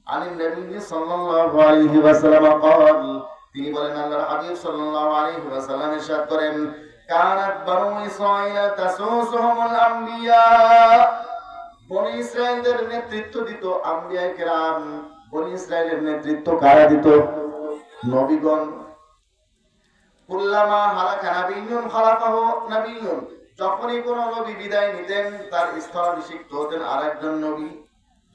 আনিন নবী সাল্লাল্লাহু আলাইহি ওয়াসাল্লাম قال তিনি বলেন আল্লাহর হাবিব সাল্লাল্লাহু আলাইহি ওয়াসাল্লাম ইরশাদ করেন কানাত বানু ইসরাঈল তাসুসুহুমুল আমবিয়া বনি ইসরাঈলদের নেতৃত্ব দিত আম্বিয়া কিরাম বনি ইসরাঈলের নেতৃত্ব কারা দিত নবীগণ কুল্লামা হালাকা নাবিয়্যুন খালাফাহু নাবিয়্যুন যখনই কোন নবী বিদায় নিতেন তার স্থলাভিষিক্ত হতেন আরেকজন নবী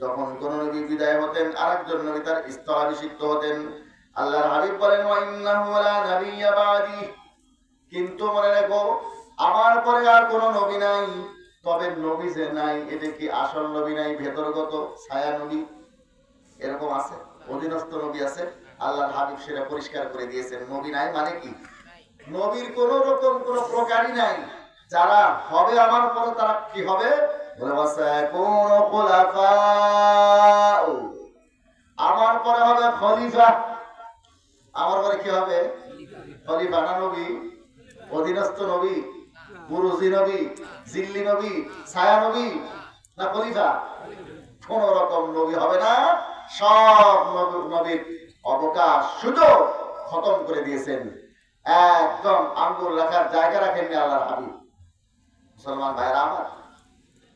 যখন কোন নবী বিদায় হতেন আরেকজন নবী তার স্থলাভিষিক্ত হতেন আল্লাহর হাবিব বলেন ওয়া ইন্নাহু লা নাবিয়্যা বাদি কিন্তু মনে রাখো আমার পরে আর কোন নবী নাই তবে নবী যে নাই এটা কি আসল নবী নাই ভেতরগত ছায়া নবী এরকম আছে অধীনস্থ নবী আছে আল্লাহর হাবিব সেটা পরিষ্কার করে দিয়েছেন নবী নাই মানে কি নবীর কোন রকম কোন প্রকারই নাই যারা হবে আমার পরে তারা কি হবে বলে ওয়াসাকুন খুলাফা আমার পরে হবে খলিফা আমার পরে কি হবে খলিফা না নবী অধীনস্থ নবী বুরুজি নবী জিল্লি নবী ছায়া নবী না খলিফা কোন রকম নবী হবে না সব নবীর অবকাশ সুযোগ খতম করে দিয়েছেন একদম আঙ্গুল রাখার জায়গা রাখেননি আল্লাহর হাবিব মুসলমান ভাইরা আমার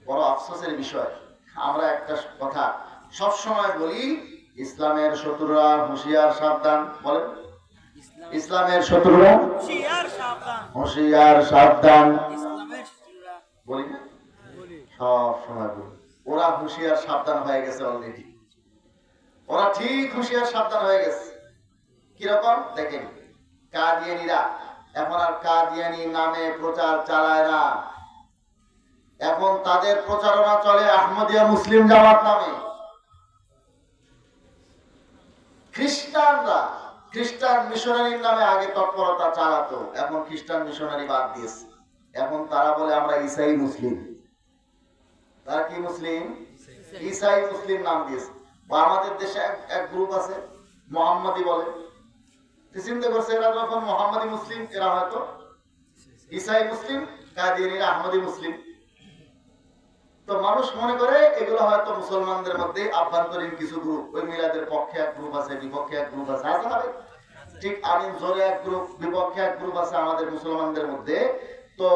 বড় আফসোসের বিষয় আমরা একটা কথা সব সময় বলি ইসলামের শত্রুরা হুঁশিয়ার সাবধান বলেন ইসলামের শত্রুরা হুঁশিয়ার সাবধান বলি না সব সময় বলি ওরা হুঁশিয়ার সাবধান হয়ে গেছে অলরেডি ওরা ঠিক হুঁশিয়ার সাবধান হয়ে গেছে কিরকম দেখেন কাদিয়ানীরা এখন আর কাদিয়ানী নামে প্রচার চালায় না এখন তাদের প্রচারণা চলে আহমদিয়া মুসলিম জামাত নামে খ্রিস্টানরা খ্রিস্টান মিশনারির নামে আগে তৎপরতা চালাতো এখন খ্রিস্টান মিশনারি বাদ দিয়েছে এখন তারা বলে আমরা ঈসাই মুসলিম তারা কি মুসলিম ঈসাই মুসলিম নাম দিয়েছে বা আমাদের দেশে এক গ্রুপ আছে মোহাম্মদী বলে চিন্তা করছে এরা যখন মোহাম্মদী মুসলিম এরা হয়তো ঈসাই মুসলিম কাদিয়ানীরা আহমদী মুসলিম তো মানুষ মনে করে এগুলো হয়তো মুসলমানদের মধ্যে আভ্যন্তরীণ কিছু গ্রুপ ওই মিলাদের পক্ষে এক গ্রুপ আছে বিপক্ষে এক গ্রুপ আছে ঠিক আমিন জোরে এক গ্রুপ বিপক্ষে এক গ্রুপ আছে আমাদের মুসলমানদের মধ্যে তো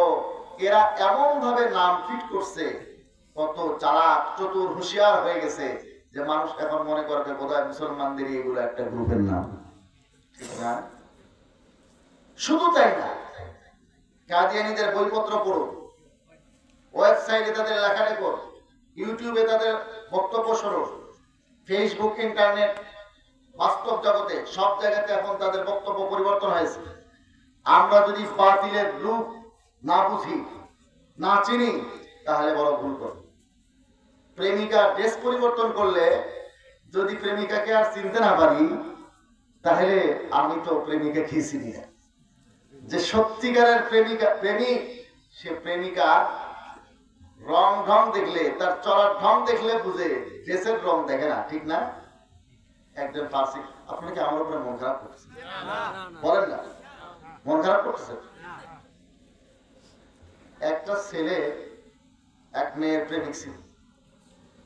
এরা এমন ভাবে নাম ফিট করছে কত চালাক চতুর হুঁশিয়ার হয়ে গেছে যে মানুষ এখন মনে করবে বোধহয় মুসলমানদের এগুলো একটা গ্রুপের নাম ঠিক না শুধু তাই না কাদিয়ানীদের বইপত্র পড়ুন ওয়েবসাইটে তাদের লেখালেখো ইউটিউবে তাদের বক্তব্য শুনুন ফেসবুক ইন্টারনেট বাস্তব জগতে সব জায়গাতে এখন তাদের বক্তব্য পরিবর্তন হয়েছে আমরা যদি বাতিলের রূপ না বুঝি না চিনি তাহলে বড় ভুল করি প্রেমিকা ড্রেস পরিবর্তন করলে যদি প্রেমিকাকে আর চিনতে না পারি তাহলে আমি তো প্রেমিকা কি চিনি না যে সত্যিকারের প্রেমিকা প্রেমিক সে প্রেমিকা রং ঢং দেখলে তার চলার ঢং দেখলে বুঝে ড্রেসের রং দেখে না ঠিক না একজন ফার্সি আপনি কি আমার উপরে মন খারাপ করতেছেন বলেন না মন খারাপ করতেছেন একটা ছেলে এক মেয়ের প্রেমিক ছিল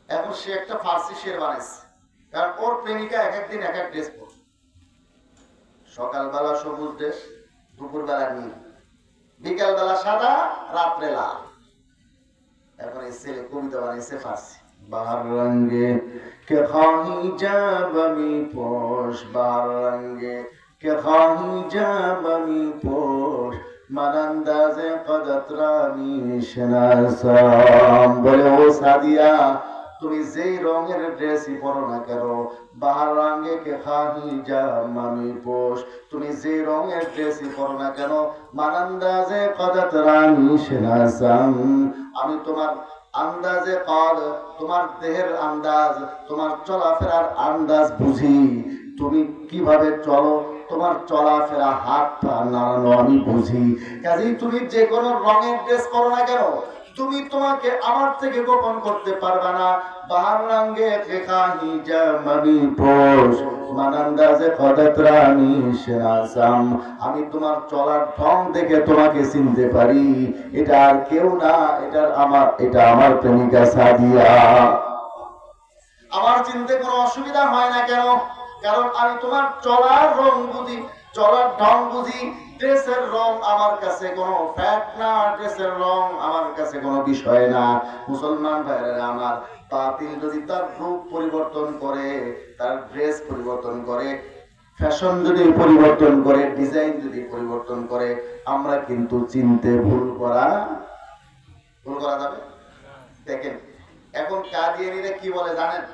এখন সে একটা ফার্সি শের বানাইছে কারণ ওর প্রেমিকা এক একদিন এক এক ড্রেস পরে সকালবেলা সবুজ ড্রেস দুপুরবেলা নীল বিকালবেলা সাদা রাত্রে লাল এখন এই ছেলে কবিতা বানিয়েছে ফার্সি বাহার রঙে কে খাহি যাব আমি পোষ বাহার রঙে কে খাহি যাব আমি পোষ মানান্দাজে কদতরানি শনাসাম বলে ও সাদিয়া তুমি যেই রঙের ড্রেসই পরো না কেন বাহার রঙে কে খাহি যাব আমি পোষ তুমি যে রঙের ড্রেসই পরো না কেন মানান্দাজে কদতরানি শনাসাম আমি তোমার আন্দাজে কদ তোমার দেহের আন্দাজ তোমার চলাফেরার আন্দাজ বুঝি তুমি কিভাবে চলো তোমার চলাফেরা হাত পা নাড়ানো আমি বুঝি কাজেই তুমি যে কোনো রঙের ড্রেস করো না কেন তুমি তোমাকে আমার থেকে গোপন করতে পারবে না বাহার রঙে লেখা হিজাবি পোষ মানান্দাজে কদতরানি শনাসাম আমি তোমার চলার ঢং দেখে তোমাকে চিনতে পারি এটা আর কেউ না এটা আমার প্রেমিকা সাদিয়া আমার চিনতে কোনো অসুবিধা হয় না কেন? কারণ আমি তোমার চলার রং বুঝি, চলার ঢং বুঝি। ড্রেসের রং আমার কাছে কোনো ফ্যাক্ট না, ড্রেসের রং আমার কাছে কোনো বিষয় না। মুসলমান ভাইরা আমার, বাতিল যদি তার রূপ পরিবর্তন করে, তার ড্রেস পরিবর্তন করে, ফ্যাশন যদি পরিবর্তন করে, ডিজাইন যদি পরিবর্তন করে, আমরা কিন্তু চিনতে ভুল করা যাবে। দেখেন এখন কাদিয়ানীরা কি বলে জানেন?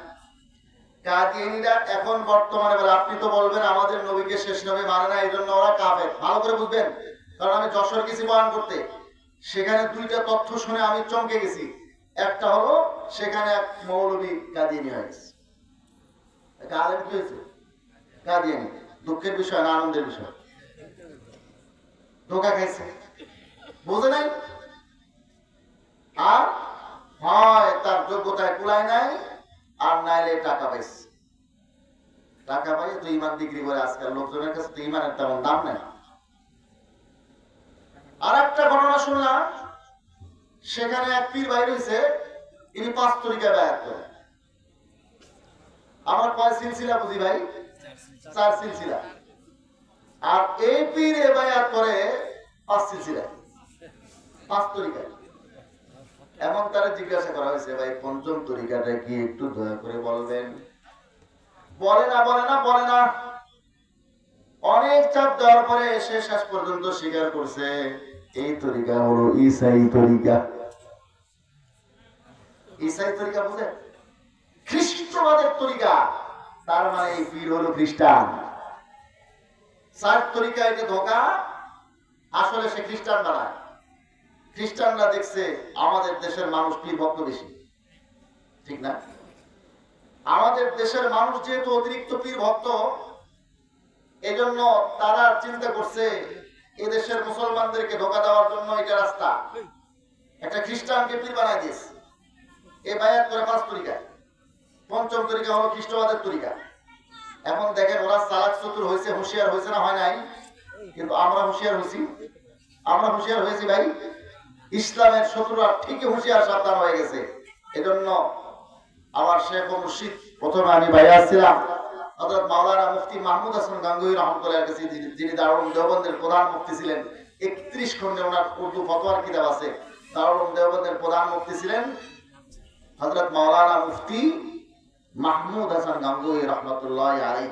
কাদিয়ানীরা এখন বর্তমানে বলে, আপনি তো বলবেন আমাদের নবীকে শেষ নবী মানে না, এই জন্য ওরা কাফের। ভালো করে বুঝবেন, কারণ আমি যশোর গেছি বয়ান করতে, সেখানে দুইটা তথ্য শুনে আমি চমকে গেছি। একটা হলো সেখানে এক মৌলবী কাদিয়ানী হয়েছে। আলেম কি হয়েছে? কাদিয়ানী। দুঃখের বিষয় না আনন্দের বিষয়? ধোঁকা খাইছে, বুঝে নাই। আর হয় তার যোগ্যতায় কুলায় নাই, আর নাইলে টাকা পাইছে। টাকা পাই তো ইমান বিক্রি করে। আজকাল লোকজনের কাছে তো ইমানের তেমন দাম নাই। আর একটা ঘটনা শুনলাম, সেখানে এক পীর ভাই রয়েছে, ইনি 5 তরিকা বায়াত করে। আমার কয় সিলসিলা বুঝি ভাই? 4 সিলসিলা। আর এই পীর বায়াত করে 5 সিলসিলা, 5 তরিকা। এখন তারা জিজ্ঞাসা করা হয়েছে, ভাই পঞ্চম তরিকাটা কি একটু দয়া করে বলবেন? বলে না। অনেক চাপ দেওয়ার পরে সে শেষ পর্যন্ত স্বীকার করছে, এই তরিকা হলো ঈসাই তরিকা। ঈসাই তরিকা বুঝে? খ্রিস্টবাদের তরিকা। তার মানে এই পীর হলো খ্রিস্টান। 4 তরিকা এটা ধোঁকা, আসলে সে খ্রিস্টান বানায়। খ্রিস্টানরা দেখছে আমাদের দেশের মানুষ পীর ভক্ত বেশি, ঠিক না? আমাদের দেশের মানুষ যেহেতু অতিরিক্ত পীর ভক্ত, এজন্য তারা চিন্তা করছে এদেশের মুসলমানদেরকে ধোঁকা দেওয়ার জন্য এটা রাস্তা, একটা খ্রিস্টানকে পীর বানাই দিয়েছে। এই বায়াত করে 5 তরিকা। পঞ্চম তরিকা হলো খ্রিস্টবাদের তরিকা। এখন দেখেন ওরা চালাক চতুর হয়েছে, হুঁশিয়ার হয়েছে না হয় নাই? কিন্তু আমরা হুঁশিয়ার হয়েছি, আমরা হুঁশিয়ার হয়েছি ভাই। ইসলামের শত্রুরা ঠিকই হুঁশিয়ার সাবধান হয়ে গেছে। এজন্য আমার শেখ ও মুর্শিদ, প্রথমে আমি বাইরে ছিলাম হযরত মাওলানা মুফতি মাহমুদ হাসান গাঙ্গুহি রাহমাতুল্লাহির কাছে, যিনি দারুল দেওবন্দের প্রধান মুফতি ছিলেন। 31 খণ্ডে ওনার উর্দু ফতোয়ার কিতাব আছে। দারুল দেওবন্দের প্রধান মুফতি ছিলেন হযরত মাওলানা মুফতি মাহমুদ হাসান গাঙ্গুহি রাহমাতুল্লাহি আলাইহি।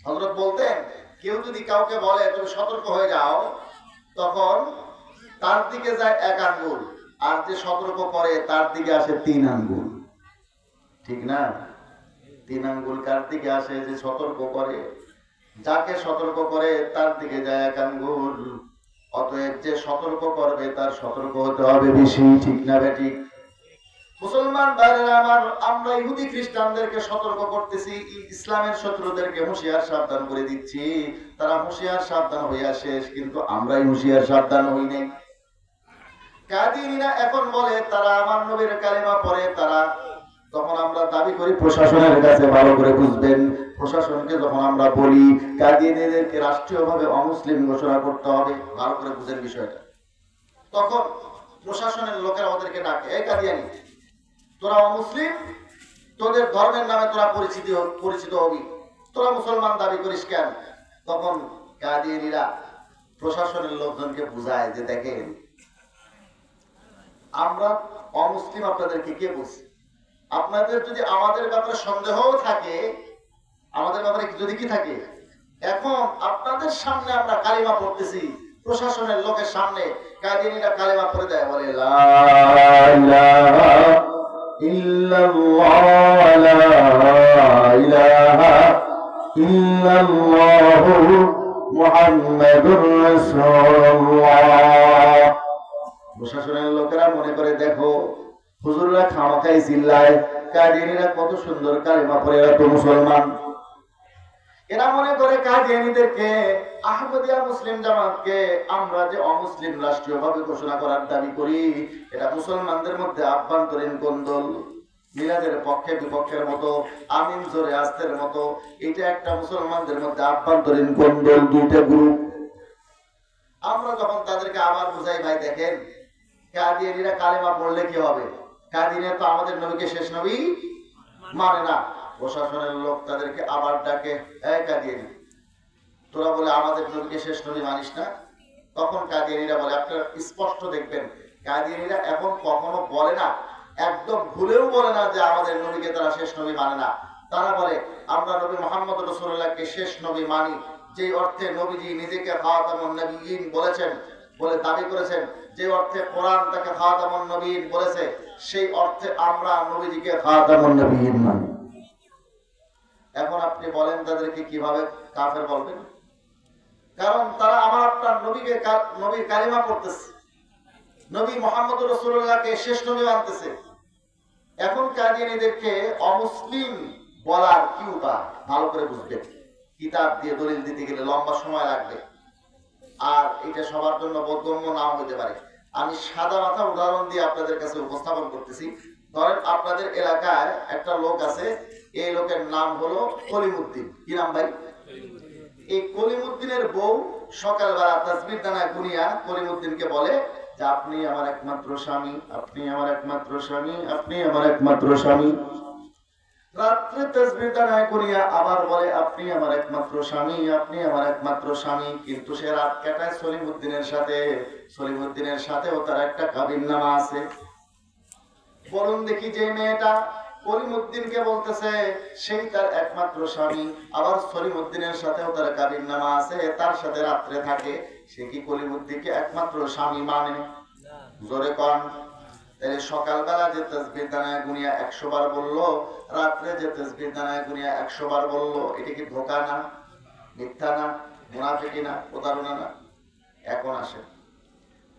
হযরত বলতেন, কেউ যদি কাউকে বলে তুমি সতর্ক হয়ে যাও, তখন তার দিকে যায় 1 আঙ্গুল, আর যে সতর্ক করে তার দিকে আসে 3 আঙ্গুল, ঠিক না? 3 আঙ্গুল কার দিকে আসে? যে সতর্ক করে। যাকে সতর্ক করে তার দিকে যায় 1 আঙ্গুল। অতএব যে সতর্ক করবে তার সতর্ক হতে হবে বেশি, ঠিক না বেঠিক? মুসলমান ভাইরা আমার, আমরা ইহুদি খ্রিস্টানদেরকে সতর্ক করতেছি, ইসলামের শত্রুদেরকে হুঁশিয়ার সাবধান করে দিচ্ছি। তারা হুঁশিয়ার সাবধান হইয়া শেষ, কিন্তু আমরাই হুঁশিয়ার সাবধান হই নাই। কাদিয়ানীরা এখন বলে তারা আমার নবীর কালেমা পড়ে তারা, তখন আমরা দাবি করি প্রশাসনের কাছে, ভালো করে বুঝবেন, প্রশাসনকে যখন আমরা বলি কাদিয়ানীদেরকে রাষ্ট্রীয়ভাবে অমুসলিম ঘোষণা করতে হবে, ভালো করে বুঝেন বিষয়টা, তখন প্রশাসনের লোকেরা ওদেরকে ডাকে, এই কাদিয়ানী তোরা অমুসলিম, তোদের ধর্মের নামে তোরা পরিচিত হবি, তোরা মুসলমান দাবি করিস কেন? তখন কাদিয়ানীরা প্রশাসনের লোকজনকে বুঝায় যে দেখেন আমরা অমুসলিম, আপনাদেরকে কে বলছি? আপনাদের যদি আমাদের ব্যাপারে সন্দেহও থাকে, আমাদের ব্যাপারে যদি কি থাকে, এখন আপনাদের সামনে আমরা কালিমা পড়তেছি, প্রশাসনের লোকের সামনে কাদিয়ানীরা কালিমা পড়ে দেয়, বলে লা ইলাহা ইল্লাল্লাহ, লা ইলাহা ইল্লাল্লাহু মুহাম্মাদুর রাসূলুল্লাহ। প্রশাসনের লোকেরা মনে করে দেখো হুজুররা খামাখাই চিল্লায়, কাদিয়ানীরা কত সুন্দর কালিমা পড়ে, এরা তো মুসলমান। এরা মনে করে কাদিয়ানীদেরকে, আহমদিয়া মুসলিম জামাতকে আমরা যে অমুসলিম রাষ্ট্রীয়ভাবে ঘোষণা করার দাবি করি, এটা মুসলমানদের মধ্যে আভ্যন্তরীণ কোন্দল, মিলাদের পক্ষে বিপক্ষের মতো, আমিন জোরে আস্তের মতো, এটা একটা মুসলমানদের মধ্যে আভ্যন্তরীণ কোন্দল, দুইটা গ্রুপ। আমরা যখন তাদেরকে আবার বুঝাই, ভাই দেখেন কাদিয়ানীরা কালেমা পড়লে কি হবে? কাদিয়ানীরা তো আমাদের নবীকে শেষ নবী মানে না, প্রশাসনের লোক তাদেরকে আবার ডাকে, এই কাদিয়ানী, তোরা বলে আমাদের নবীকে শেষ নবী মানিস না। তখন কাদিয়ানীরা বলে, আপনারা স্পষ্ট দেখবেন কাদিয়ানীরা এখন কখনো বলে না, একদম ভুলেও বলে না যে আমাদের নবীকে তারা শেষ নবী মানে না। তারা বলে আমরা নবী মুহাম্মদ রাসূলুল্লাহকে শেষ নবী মানি, যে অর্থে নবীজি নিজেকে খাতামুন নবিয়্যিন বলেছেন, বলে দাবি করেছেন, যে অর্থে কোরআন তাকে খাতামুন নবিয়্যিন বলেছে, সেই অর্থে আমরা নবীজিকে খাতামুন নবিয়্যিন মানি। এখন আপনি বলেন তাদেরকে কিভাবে কাফের বলবেন? কারণ তারা আমার আপনার নবীকে নবীর কালিমা পড়তেছে, নবী মুহাম্মদ রাসূলুল্লাহকে শেষ নবী মানতেছে। এখন কাদিয়ানীদেরকে অমুসলিম বলার কি উপায় ভালো করে বুঝবেন। কিতাব দিয়ে দলিল দিতে গেলে লম্বা সময় লাগবে, আর এটা সবার জন্য বোধগম্য নাও হতে পারে। আমি সাদা মাথা উদাহরণ দিয়ে আপনাদের কাছে উপস্থাপন করতেছি। ধরেন আপনাদের এলাকায় একটা লোক আছে, এই লোকের নাম হলো কলিমউদ্দিন। কি নাম ভাই? এই কলিমউদ্দিনের বউ সকালবেলা তাসবিহ দানা গুনিয়া কলিমউদ্দিনকে বলে যে আপনি আমার একমাত্র স্বামী, আপনি আমার একমাত্র স্বামী, আপনি আমার একমাত্র স্বামী। রাত্রে তাসবিহ দানা গুনিয়া আবার বলে আপনি আমার একমাত্র স্বামী, আপনি আমার একমাত্র স্বামী। কিন্তু সে রাত কাটায় সলিমউদ্দিনের সাথে। সলিমউদ্দিনের সাথেও তার একটা কাবিননামা আছে। বলুন দেখি, যে মেয়েটা কলিমউদ্দিনকে বলতেছে সেই তার একমাত্র স্বামী, আবার সলিমউদ্দিনের সাথেও তার কাবিননামা আছে, তার সাথে রাত্রে থাকে, সে কি কলিমউদ্দিনকে একমাত্র স্বামী মানে? জোরে কোন। তাহলে সকালবেলা যে তাসবিহ দানায় গুনিয়া 100 বার বললো, রাত্রে যে তাসবিহ দানায় গুনিয়া 100 বার বললো, এটা কি ধোঁকা না, মিথ্যা না, মুনাফিকি না, প্রতারণা না? এখন আসে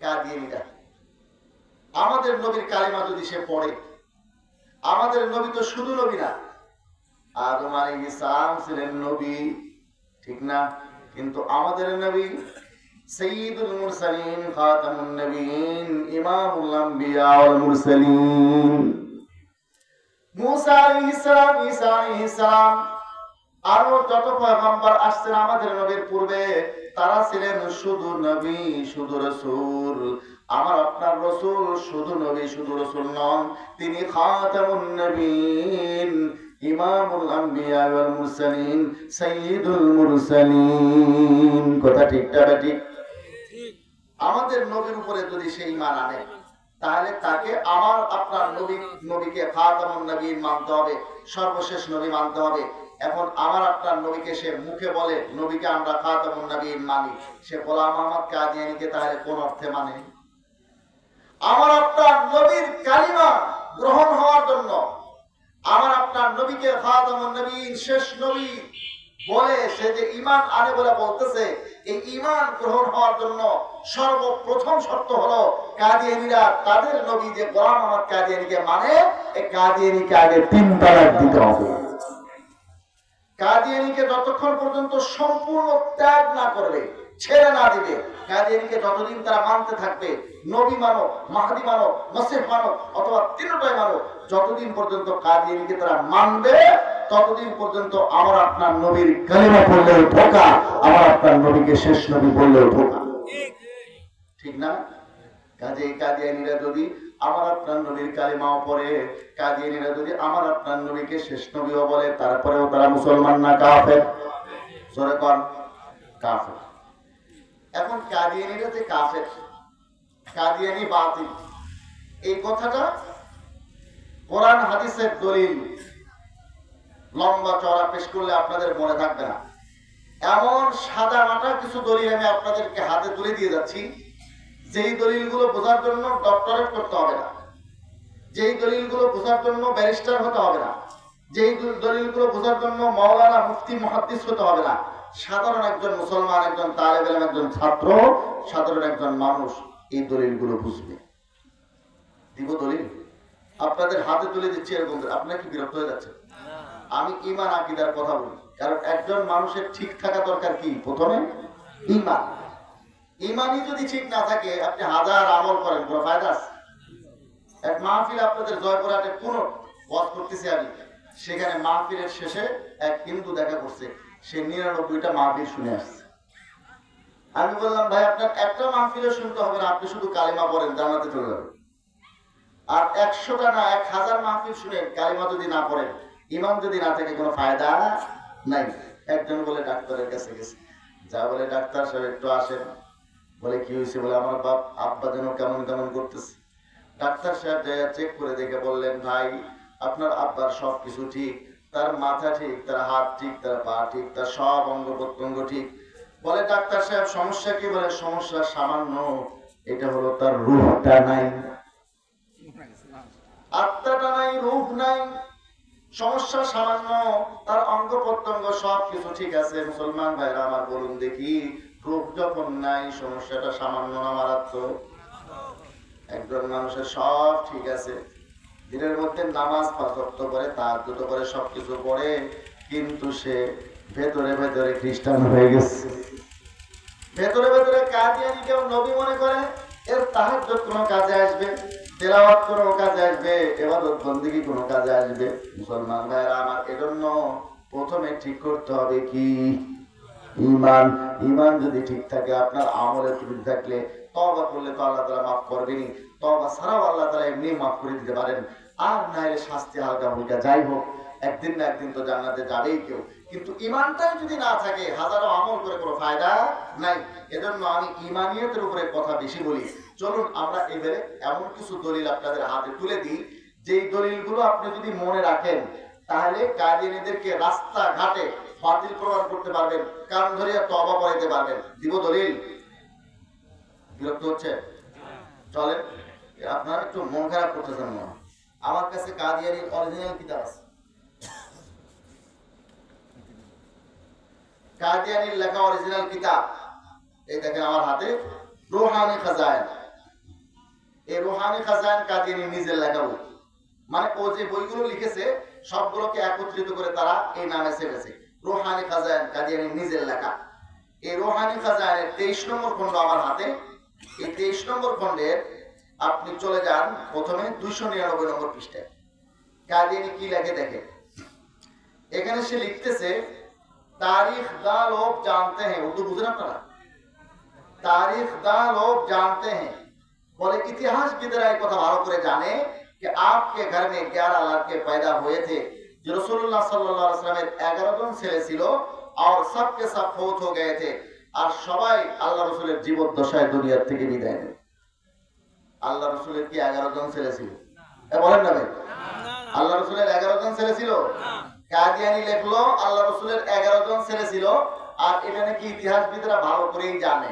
কাদিয়ানীরা, আমাদের নবীর কালিমা যদি সে পড়ে, আমাদের নবী তো শুধু নবী না, আদম আলাইহিস সালাম ছিলেন নবী, ঠিক না? কিন্তু আমাদের নবী সাইয়্যিদুল মুরসালিন, খাতামুন নবিয়্যিন, ইমামুল আম্বিয়া ওয়াল মুরসালিন। মুসা আলাইহিস সালাম, ঈসা আলাইহিস সালাম, আরো যত পয়গম্বর আসছেন আমাদের নবীর পূর্বে, তারা ছিলেন শুধু নবী, শুধু রাসূল। আমার আপনার রাসূল শুধু নবী, শুধু রাসূল নন, তিনি খাতামুন নবিয়্যিন, ইমামুল আম্বিয়া ওয়াল মুরসালিন, সাইয়্যিদুল মুরসালিন। কথা ঠিক না ঠিক? আমাদের নবীর উপরে যদি সেই ঈমান আনে, তাহলে তাকে আমার আপনার নবীকে খাতামুন নবিয়্যিন মানতে হবে, সর্বশেষ নবী মানতে হবে। এখন আমার আপনার নবীকে সে মুখে বলে নবীকে আমরা খাতামুন নবিয়্যিন মানি, সে গোলাম আহমদ কাদিয়ানীকে তাহলে কোন অর্থে মানে? আমার আপনার নবীর কালিমা গ্রহণ হওয়ার জন্য, আমার আপনার নবীকে খাতামুন নবিয়্যিন, শেষ নবী বলে সে যে ঈমান আনে বলে বলতেছে, এই ঈমান গ্রহণ হওয়ার জন্য সর্বপ্রথম শর্ত হলো কাদিয়ানীরা তাদের নবী যে গোলাম আহমদ কাদিয়ানীকে মানে, এই কাদিয়ানীকে আগে 3 তালাক দিতে হবে। কাদিয়ানীকে যতক্ষণ পর্যন্ত সম্পূর্ণ ত্যাগ না করবে, ছেড়ে না দিবে, কাদিয়ানীকে যতদিন তারা মানতে থাকবে, নবী মানো, মাহদী মানো, মসিহ মানো, অথবা তিনটাই মানো, যতদিন পর্যন্ত কাদিয়ানীকে তারা মানবে, ততদিন পর্যন্ত আমার আপনার নবীর কালিমা পড়লেও ধোঁকা, আমার আপনার নবীকে শেষ নবী বললেও ধোঁকা, ঠিক না? কাজে কাদিয়ানীরা যদি আমার আপনার নবীর কালিমাও পড়ে, কাদিয়ানীরা যদি আমার আপনার নবীকে শেষ নবীও বলে, তারপরেও তারা মুসলমান না কাফের? জোরে কোন, কাফের। এখন কাদিয়ানীরা যে কাফের, কাদিয়ানী বাতিল, এই কথাটা কোরআন হাদিসের দলিল লম্বা চওড়া পেশ করলে আপনাদের মনে থাকবে না। এমন সাদা মাটা কিছু দলিল আমি আপনাদেরকে হাতে তুলে দিয়ে যাচ্ছি, যেই দলিলগুলো বোঝার জন্য ডক্টরেট করতে হবে না, যেই দলিলগুলো বোঝার জন্য ব্যারিস্টার হতে হবে না, যেই দলিলগুলো বোঝার জন্য মাওলানা, মুফতি, মুহাদ্দিস হতে হবে না। সাধারণ একজন মুসলমান, একজন তালেব ইলম, একজন ছাত্র, সাধারণ একজন মানুষ এই দলিলগুলো বুঝবে। দিব দলিল আপনাদের হাতে তুলে দিচ্ছি, এরকম আপনারা কি বিরক্ত হয়ে যাচ্ছে? আমি ঈমান আকীদার কথা বলি, কারণ একজন মানুষের ঠিক থাকা দরকার কি? প্রথমে ঈমান। ঈমানই যদি ঠিক না থাকে, আপনি হাজার আমল করেন, কোনো ফায়দা আছে? এক মাহফিল আপনাদের জয়পুরহাটে পুনঃ ওয়াজ করতেছি আমি, সেখানে মাহফিলের শেষে এক হিন্দু দেখা করছে, সে 99টা মাহফিল শুনে আসছে। আমি বললাম, ভাই আপনার একটা মাহফিলও শুনতে হবে না, আপনি শুধু কালিমা পড়েন, জান্নাতে চলে যাবেন। আর 100টা না 1000 মাহফিল শুনে কালিমা যদি না পড়েন, ইমান যদি না থাকে কোনো ফায়দা নাই। একজন বলে ডাক্তারের কাছে গেছে, যা বলে ডাক্তার সাহেব একটু আসেন। বলে কি হয়েছে? বলে আমার বাপ আব্বা যেন কেমন কেমন করতেছে। ডাক্তার সাহেব যাইয়া চেক করে দেখে বললেন, ভাই আপনার আব্বার সবকিছু ঠিক, তার মাথা ঠিক, তার হাত ঠিক, তার পা ঠিক, তার সব অঙ্গ প্রত্যঙ্গ ঠিক। বলে ডাক্তার সাহেব সমস্যা কি? বলে সমস্যা সামান্য, এটা হলো তার রূহটা নাই, আত্মাটা নাই, রূহ নাই। সমস্যা সামান্য, তার অঙ্গ প্রত্যঙ্গ সবকিছু ঠিক আছে। মুসলমান ভাইরা আমার বলুন দেখি, রূহ যখন নাই সমস্যাটা সামান্য না মারাত্মক? একজন মানুষের সব ঠিক আছে, দিনের মধ্যে নামাজ পাঁচ ওয়াক্ত করে, তাহাজ্জুদ করে, সবকিছু করে, কিন্তু সে ভেতরে ভেতরে খ্রিস্টান হয়ে গেছে। ভেতরে ভেতরে কাদিয়ানি কেউ নবী মনে করে, এর তাহাজ্জুদ কোনো কাজে আসবে, তেলাওয়াত কোনো কাজে আসবে, ইবাদত বন্দেগী কোনো কাজে আসবে? মুসলমান ভাইরা আমার, এজন্য প্রথমে ঠিক করতে হবে কি? ঈমান। ঈমান যদি ঠিক থাকে, আপনার আমলে ঠিক থাকলে, তওবা করলে তো আল্লাহ তাআলা মাফ করবেনই, তওবা ছাড়াও আল্লাহ তাআলা এমনি মাফ করে দিতে পারেন। আর না হলে শাস্তি হালকা ফুলকা যাই হোক, একদিন না একদিন তো জান্নাতে যাবেই কেউ। কিন্তু ঈমানটাই যদি না থাকে, হাজারো আমল করে কোনো ফায়দা নাই। এজন্য আমি ঈমানিয়তের উপরে কথা বেশি বলি। চলুন আমরা এবারে এমন কিছু দলিল আপনাদের হাতে তুলে দিই, যেই দলিলগুলো আপনি যদি মনে রাখেন, তাহলে কাদিয়ানীদেরকে রাস্তাঘাটে বাতিল প্রমাণ করতে পারবেন, কান ধরিয়া তওবা করাইতে পারবেন। দিব দলিল? বিরক্ত হচ্ছে? চলেন, আপনারা একটু মন খারাপ করতেছেন না? আমার কাছে কাদিয়ানীর অরিজিনাল কিতাব আছে, কাদিয়ানীর লেখা অরিজিনাল কিতাব। এই দেখেন আমার হাতে, রুহানি খাজাইন। এই রুহানি খাজাইন কাদিয়ানী নিজের লেখা বই। মানে ও যে বইগুলো লিখেছে সবগুলোকে একত্রিত করে তারা এই নামে ছেড়েছে, রুহানি খাজাইন কাদিয়ানী নিজের লেখা। এই রুহানি খাজাইনের 23 নম্বর খণ্ড আমার হাতে। এই 23 নম্বর খণ্ডের আপনি চলে যান প্রথমে 299 নম্বর পৃষ্ঠায়। কাদিয়ানী কি লেখে দেখেন। এখানে সে লিখতেছে, तारीख दा लोग जानते हैं, उर्दू बुझेन আপনারা? तारीख दा लोग जानते हैं, बोले इतिहासविदরা এই কথা ভালো করে জানে कि आपके घर में 11 लड़के पैदा हुए थे, जो रसूलुल्लाह सल्लल्लाहु अलैहि वसल्लम 11 জন ছেলে ছিল, और सबके सब फौत हो गए थे, আর সবাই আল্লাহ রাসূলের জীবদ্দশায় দুনিয়া থেকে বিদায় নেয়। আল্লাহ রাসূলের কি 11 জন ছেলে ছিল? বলেন না ভাই, আল্লাহ রাসূলের 11 জন ছেলে ছিল? কাদিয়ানী লিখলো আল্লাহ রাসূলের 11 জন ছেলে ছিল, আর এটা নাকি ইতিহাসবিদরা ভালো করেই জানে।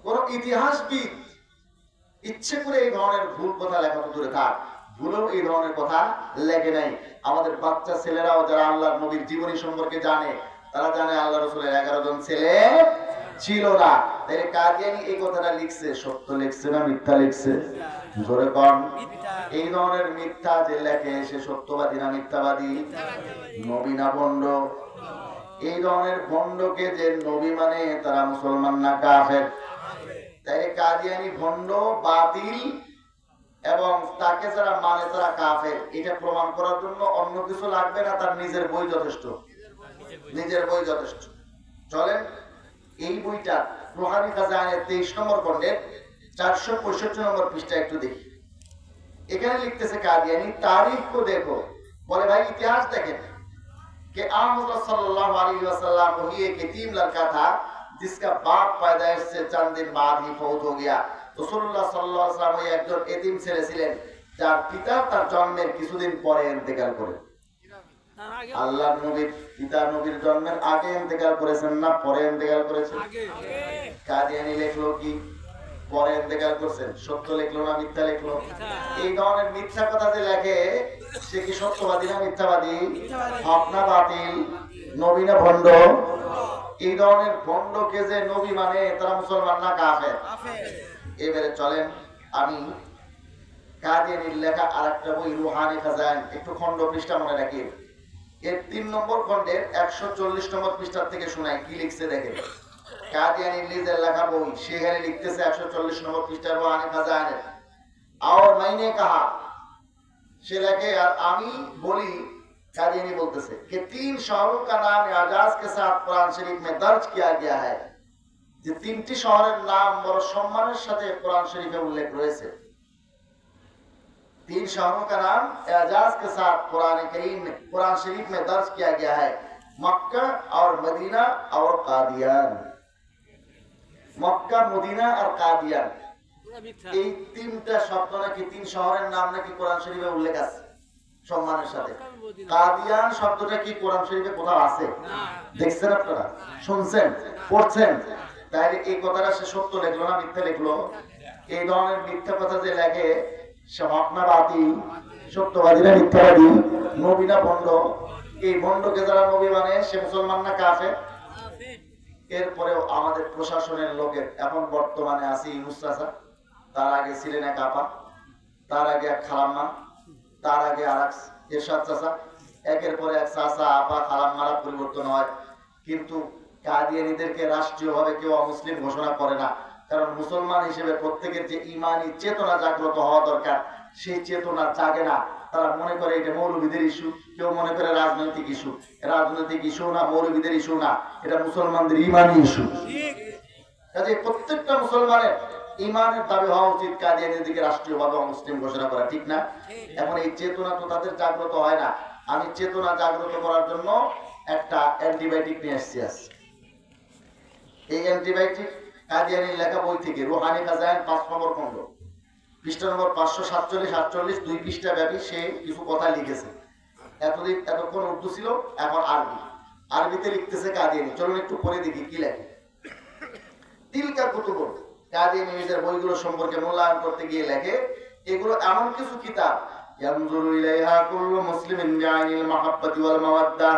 কোন ইতিহাসবিদ ইচ্ছে করে এই ধরনের ভুল কথা লেখা তো দূরে থাক, ভুলেও এই ধরনের কথা লেখে নাই। আমাদের বাচ্চা ছেলেরাও যারা আল্লাহর নবীর জীবনী সম্পর্কে জানে, তারা জানে আল্লাহ রাসূলের 11 জন ছেলে ছিল না। তাহলে কাদিয়ানী এই কথাটা লিখছে, সত্য লিখছে না মিথ্যা লিখছে? জোরে কোন। এই ধরনের মিথ্যা যে লেখে সে সত্যবাদী না মিথ্যাবাদী? নবী না ভণ্ড? এই ধরনের ভণ্ডকে যে নবী মানে তারা মুসলমান না কাফের? তাই কাদিয়ানী ভণ্ড, বাতিল, এবং তাকে যারা মানে তারা কাফের। এটা প্রমাণ করার জন্য অন্য কিছু লাগবে না, তার নিজের বই যথেষ্ট, নিজের বই যথেষ্ট। চলেন এই বইটা রুহানি খাজাইনের 23 নম্বর খণ্ডের 465 নম্বর পৃষ্ঠা একটু দেখি। এখানে লিখতেছে কাদিয়ানী, तारीख को देखो, बोले भाई इतिहास देखें कि आम हज़रत सल्लल्लाहु अलैहि वसल्लम वही एक यतीम लड़का था जिसका बाप पैदाइश से चंद दिन बाद ही फौत हो गया। রাসূলুল্লাহ সাল্লাল্লাহু আলাইহি ওয়াসাল্লাম একজন এতিম ছেলে ছিলেন, যার পিতা তার জন্মের কিছুদিন পরে ইন্তেকাল করেন। আল্লাহর নবীর পিতা নবীর জন্মের আগে ইন্তেকাল করেছেন না পরে ইন্তেকাল করেছেন? আগে। কাদিয়ানী লিখলো কি পরে ইন্তেকাল করেছেন? সত্য লিখলো না মিথ্যা লিখলো? এই ধরনের মিথ্যা কথা যে লেখে সে কি সত্যবাদী না মিথ্যাবাদী? হক না বাতিল? নবী না ভণ্ড? এই ধরনের ভণ্ডকে যে নবী মানে তারা মুসলমান না কাফের? এবারে চলেন আমি কাদিয়ানীর লেখা আরেকটা বই রুহানি খাজাইন, একটু খণ্ড পৃষ্ঠা মনে রাখি। এর 3 নম্বর খণ্ডের 140 নম্বর পৃষ্ঠা থেকে শোনাই কি লিখছে দেখেন। কাদিয়ানীর নিজের লেখা বই, সেখানে লিখতেছে 140 নম্বর পৃষ্ঠা রুহানি খাজাইনের, और मैंने कहा, সে লেখে আর আমি বলি, कादियानी बोलते कि 3 शहरों का नाम एजाज के साथ कुरान शरीफ में दर्ज किया गया है, যে 3টি শহরের নাম বড় সম্মানের সাথে কোরআন শরীফে উল্লেখ রয়েছে। तीन शहरों का नाम एजाज के साथ कुरान शरीफ में दर्ज किया गया है, मक्का और मदीना और कादियान। मक्का, मदीना और कादियान এই তিনটা শব্দ নাকি তিন শহরের নাম নাকি কোরআন শরীফে উল্লেখ আছে সম্মানের সাথে। কাদিয়ান শব্দটা কি কোরআন শরীফে কোথাও আছে? দেখছেন আপনারা, শুনছেন, পড়ছেন? তাহলে এই কথাটা সে সত্য লিখলো না মিথ্যা লিখলো? এই ধরনের মিথ্যা কথা যে লাগে সে হকনাবাদী, সত্যবাদীরা মিথ্যাবাদী, নবী না ভণ্ড? এই ভণ্ডকে যারা নবী মানে সে মুসলমান না কাফের? এরপরেও আমাদের প্রশাসনের লোকের এখন বর্তমানে আছে ইউনুস চাচা, তার আগে ছিলেন এক আপা, তার আগে এক খালাম্মা, তার আগে আর এক এরশাদ চাচা, একের পরে এক চাচা আপা খালাম্মারা পরিবর্তন হয়। কিন্তু কাদিয়ানীদেরকে রাষ্ট্রীয়ভাবে কেউ অমুসলিম ঘোষণা করে না, কারণ মুসলমান হিসেবে প্রত্যেকের যে ইমানি চেতনা জাগ্রত হওয়া দরকার সেই চেতনা জাগে না। তারা মনে করে এটা মৌলবীদের ইস্যু, কেউ মনে করে রাজনৈতিক ইস্যু। রাজনৈতিক ইস্যু না, মৌলবীদের ইস্যু না, এটা মুসলমানদের ইমানি ইস্যু। কাজে প্রত্যেকটা মুসলমানের ইমানের দাবি হওয়া উচিত কাদিয়ানীদেরকে রাষ্ট্রীয়ভাবে অমুসলিম ঘোষণা করা, ঠিক না? এখন এই চেতনা তো তাদের জাগ্রত হয় না। আমি চেতনা জাগ্রত করার জন্য একটা অ্যান্টিবায়োটিক নিয়ে আসছি। এই অ্যান্টিবায়োটিক কাদিয়ানীর লেখা বই থেকে, রুহানি খাজাইন 5 নম্বর খণ্ড, পৃষ্ঠা নম্বর 547-48, 2 পৃষ্ঠা ব্যাপী সে কিছু কথা লিখেছে। এতক্ষণ উর্দু ছিল, এখন আরবি। আরবিতে লিখতেছে কাদিয়ানী। চলুন একটু পড়ে দেখি কি লেখে। তিলকা কুতুব, কাদিয়ানী নিজের বইগুলো সম্পর্কে মূল্যায়ন করতে গিয়ে লেখে, এগুলো এমন কিছু কিতাব ইয়ানজুরু ইলাইহা কুল্লু মুসলিমিন বিআইনিল মাহাব্বাতি ওয়াল মাওয়াদ্দাহ,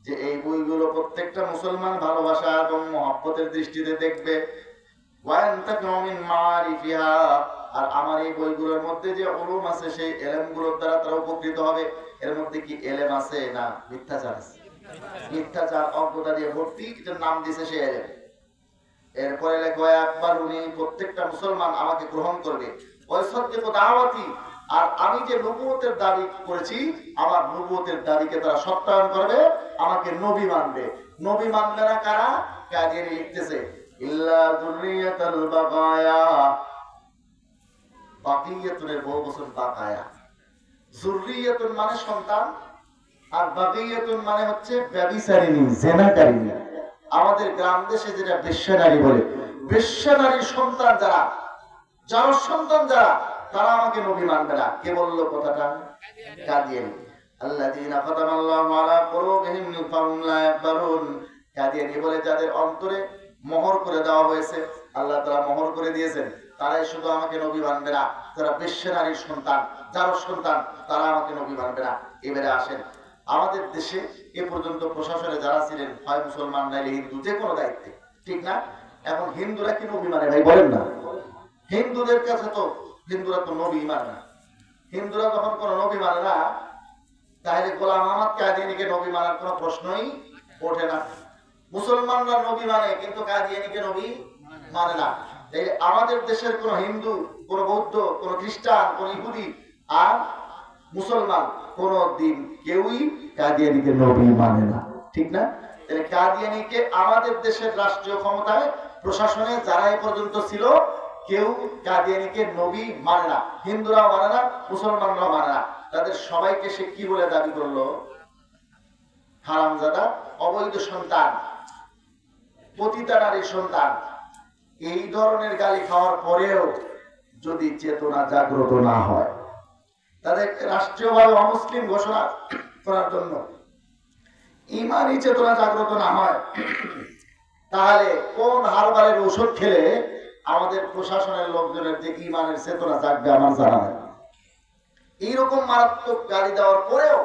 যে এই বইগুলো প্রত্যেকটা মুসলমান ভালোবাসা এবং মহব্বতের দৃষ্টিতে দেখবে। আর আমার এই বইগুলোর মধ্যে যে উলুম আছে সেই এলেমগুলোর দ্বারা তারা উপকৃত হবে। এর মধ্যে কি এলেম আছে? না, মিথ্যাচার আছে। মিথ্যাচার অজ্ঞতা দিয়ে ভর্তি, এটার নাম দিয়েছে সে এলেম। এরপরে লেখো একবার উনি প্রত্যেকটা মুসলমান আমাকে গ্রহণ করবে, ওই সত্যি দাওয়াতি, আর আমি যে নবুয়তের দাবি করেছি আমার নবুয়তের দাবিকে তারা সত্যায়ন করবে, আমাকে নবী মানবে। নবী মানবে না কারা? কাদিয়ানী লিখতেছে ইল্লা যুররিয়াতুল বাকায়া, বাকিয়াতুনের বহু বচন বাকায়া। যুররিয়াতুন মানে সন্তান, আর বাকিয়াতুন মানে হচ্ছে ব্যভিচারিণী, জেনাকারিণী। আমাদের গ্রাম দেশে যেটা বেশ্যা নারী বলে, বেশ্যা নারীর সন্তান যারা, যার সন্তান যারা, তারা আমাকে নবী মানবে না। কে বললো কথাটা? কাদিয়ানী। আল্লাযীনা ফাতানাল্লাহু আলা কুলুবিহিম ফাহুম লা ইয়াফকাহুন। কাদিয়ানী বলে যাদের অন্তরে মোহর করে দেওয়া হয়েছে, আল্লাহ তাআলা মোহর করে দিয়েছেন, তারাই শুধু আমাকে নবী মানবে না। যারা বেশ্যা নারীর সন্তান, যার সন্তান, তারা আমাকে নবী মানবে না। এবারে আসেন, আমাদের দেশে এ পর্যন্ত প্রশাসনে যারা ছিলেন, হয় মুসলমান নাইলে হিন্দু, যে কোনো দায়িত্বে, ঠিক না? এখন হিন্দুরা কি নবী মানে? ভাই বলেন না। হিন্দুদের কাছে তো হিন্দুরা তো নবী মানে না। হিন্দুরা যখন কোন নবী মানে না, তাহলে গোলাম আহমদ কাদিয়ানীকে নবী মানার কোন প্রশ্নই ওঠে না। মুসলমানরা নবী মানে, কিন্তু কাদিয়ানীকে নবী মানে না। আমাদের দেশের কোন হিন্দু, কোন বৌদ্ধ, কোন খ্রিস্টান, কোন ইহুদি আর মুসলমান কোন দিন কেউই কাদিয়ানীকে নবী মানে না, ঠিক না? কাদিয়ানীকে আমাদের দেশের রাষ্ট্রীয় ক্ষমতায়, প্রশাসনে যারা এ পর্যন্ত ছিল, কেউ কাদিয়ানীকে নবী মানে না। হিন্দুরাও মানে না, মুসলমানরাও মানে না। তাদের সবাইকে সে কি বলে দাবি করলো? হারামজাদা, অবৈধ সন্তান, পতিতা নারীর সন্তান। এই ধরনের গালি খাওয়ার পরেও যদি চেতনা জাগ্রত না হয়, তাদের রাষ্ট্রীয়ভাবে অমুসলিম ঘোষণা করার জন্য ইমানি চেতনা জাগ্রত না হয়, তাহলে কোন হারবারের ওষুধ খেলে আমাদের প্রশাসনের লোকজনের যে ইমানের চেতনা জাগবে আমার জানা নেই। এইরকম মারাত্মক গালি দেওয়ার পরেও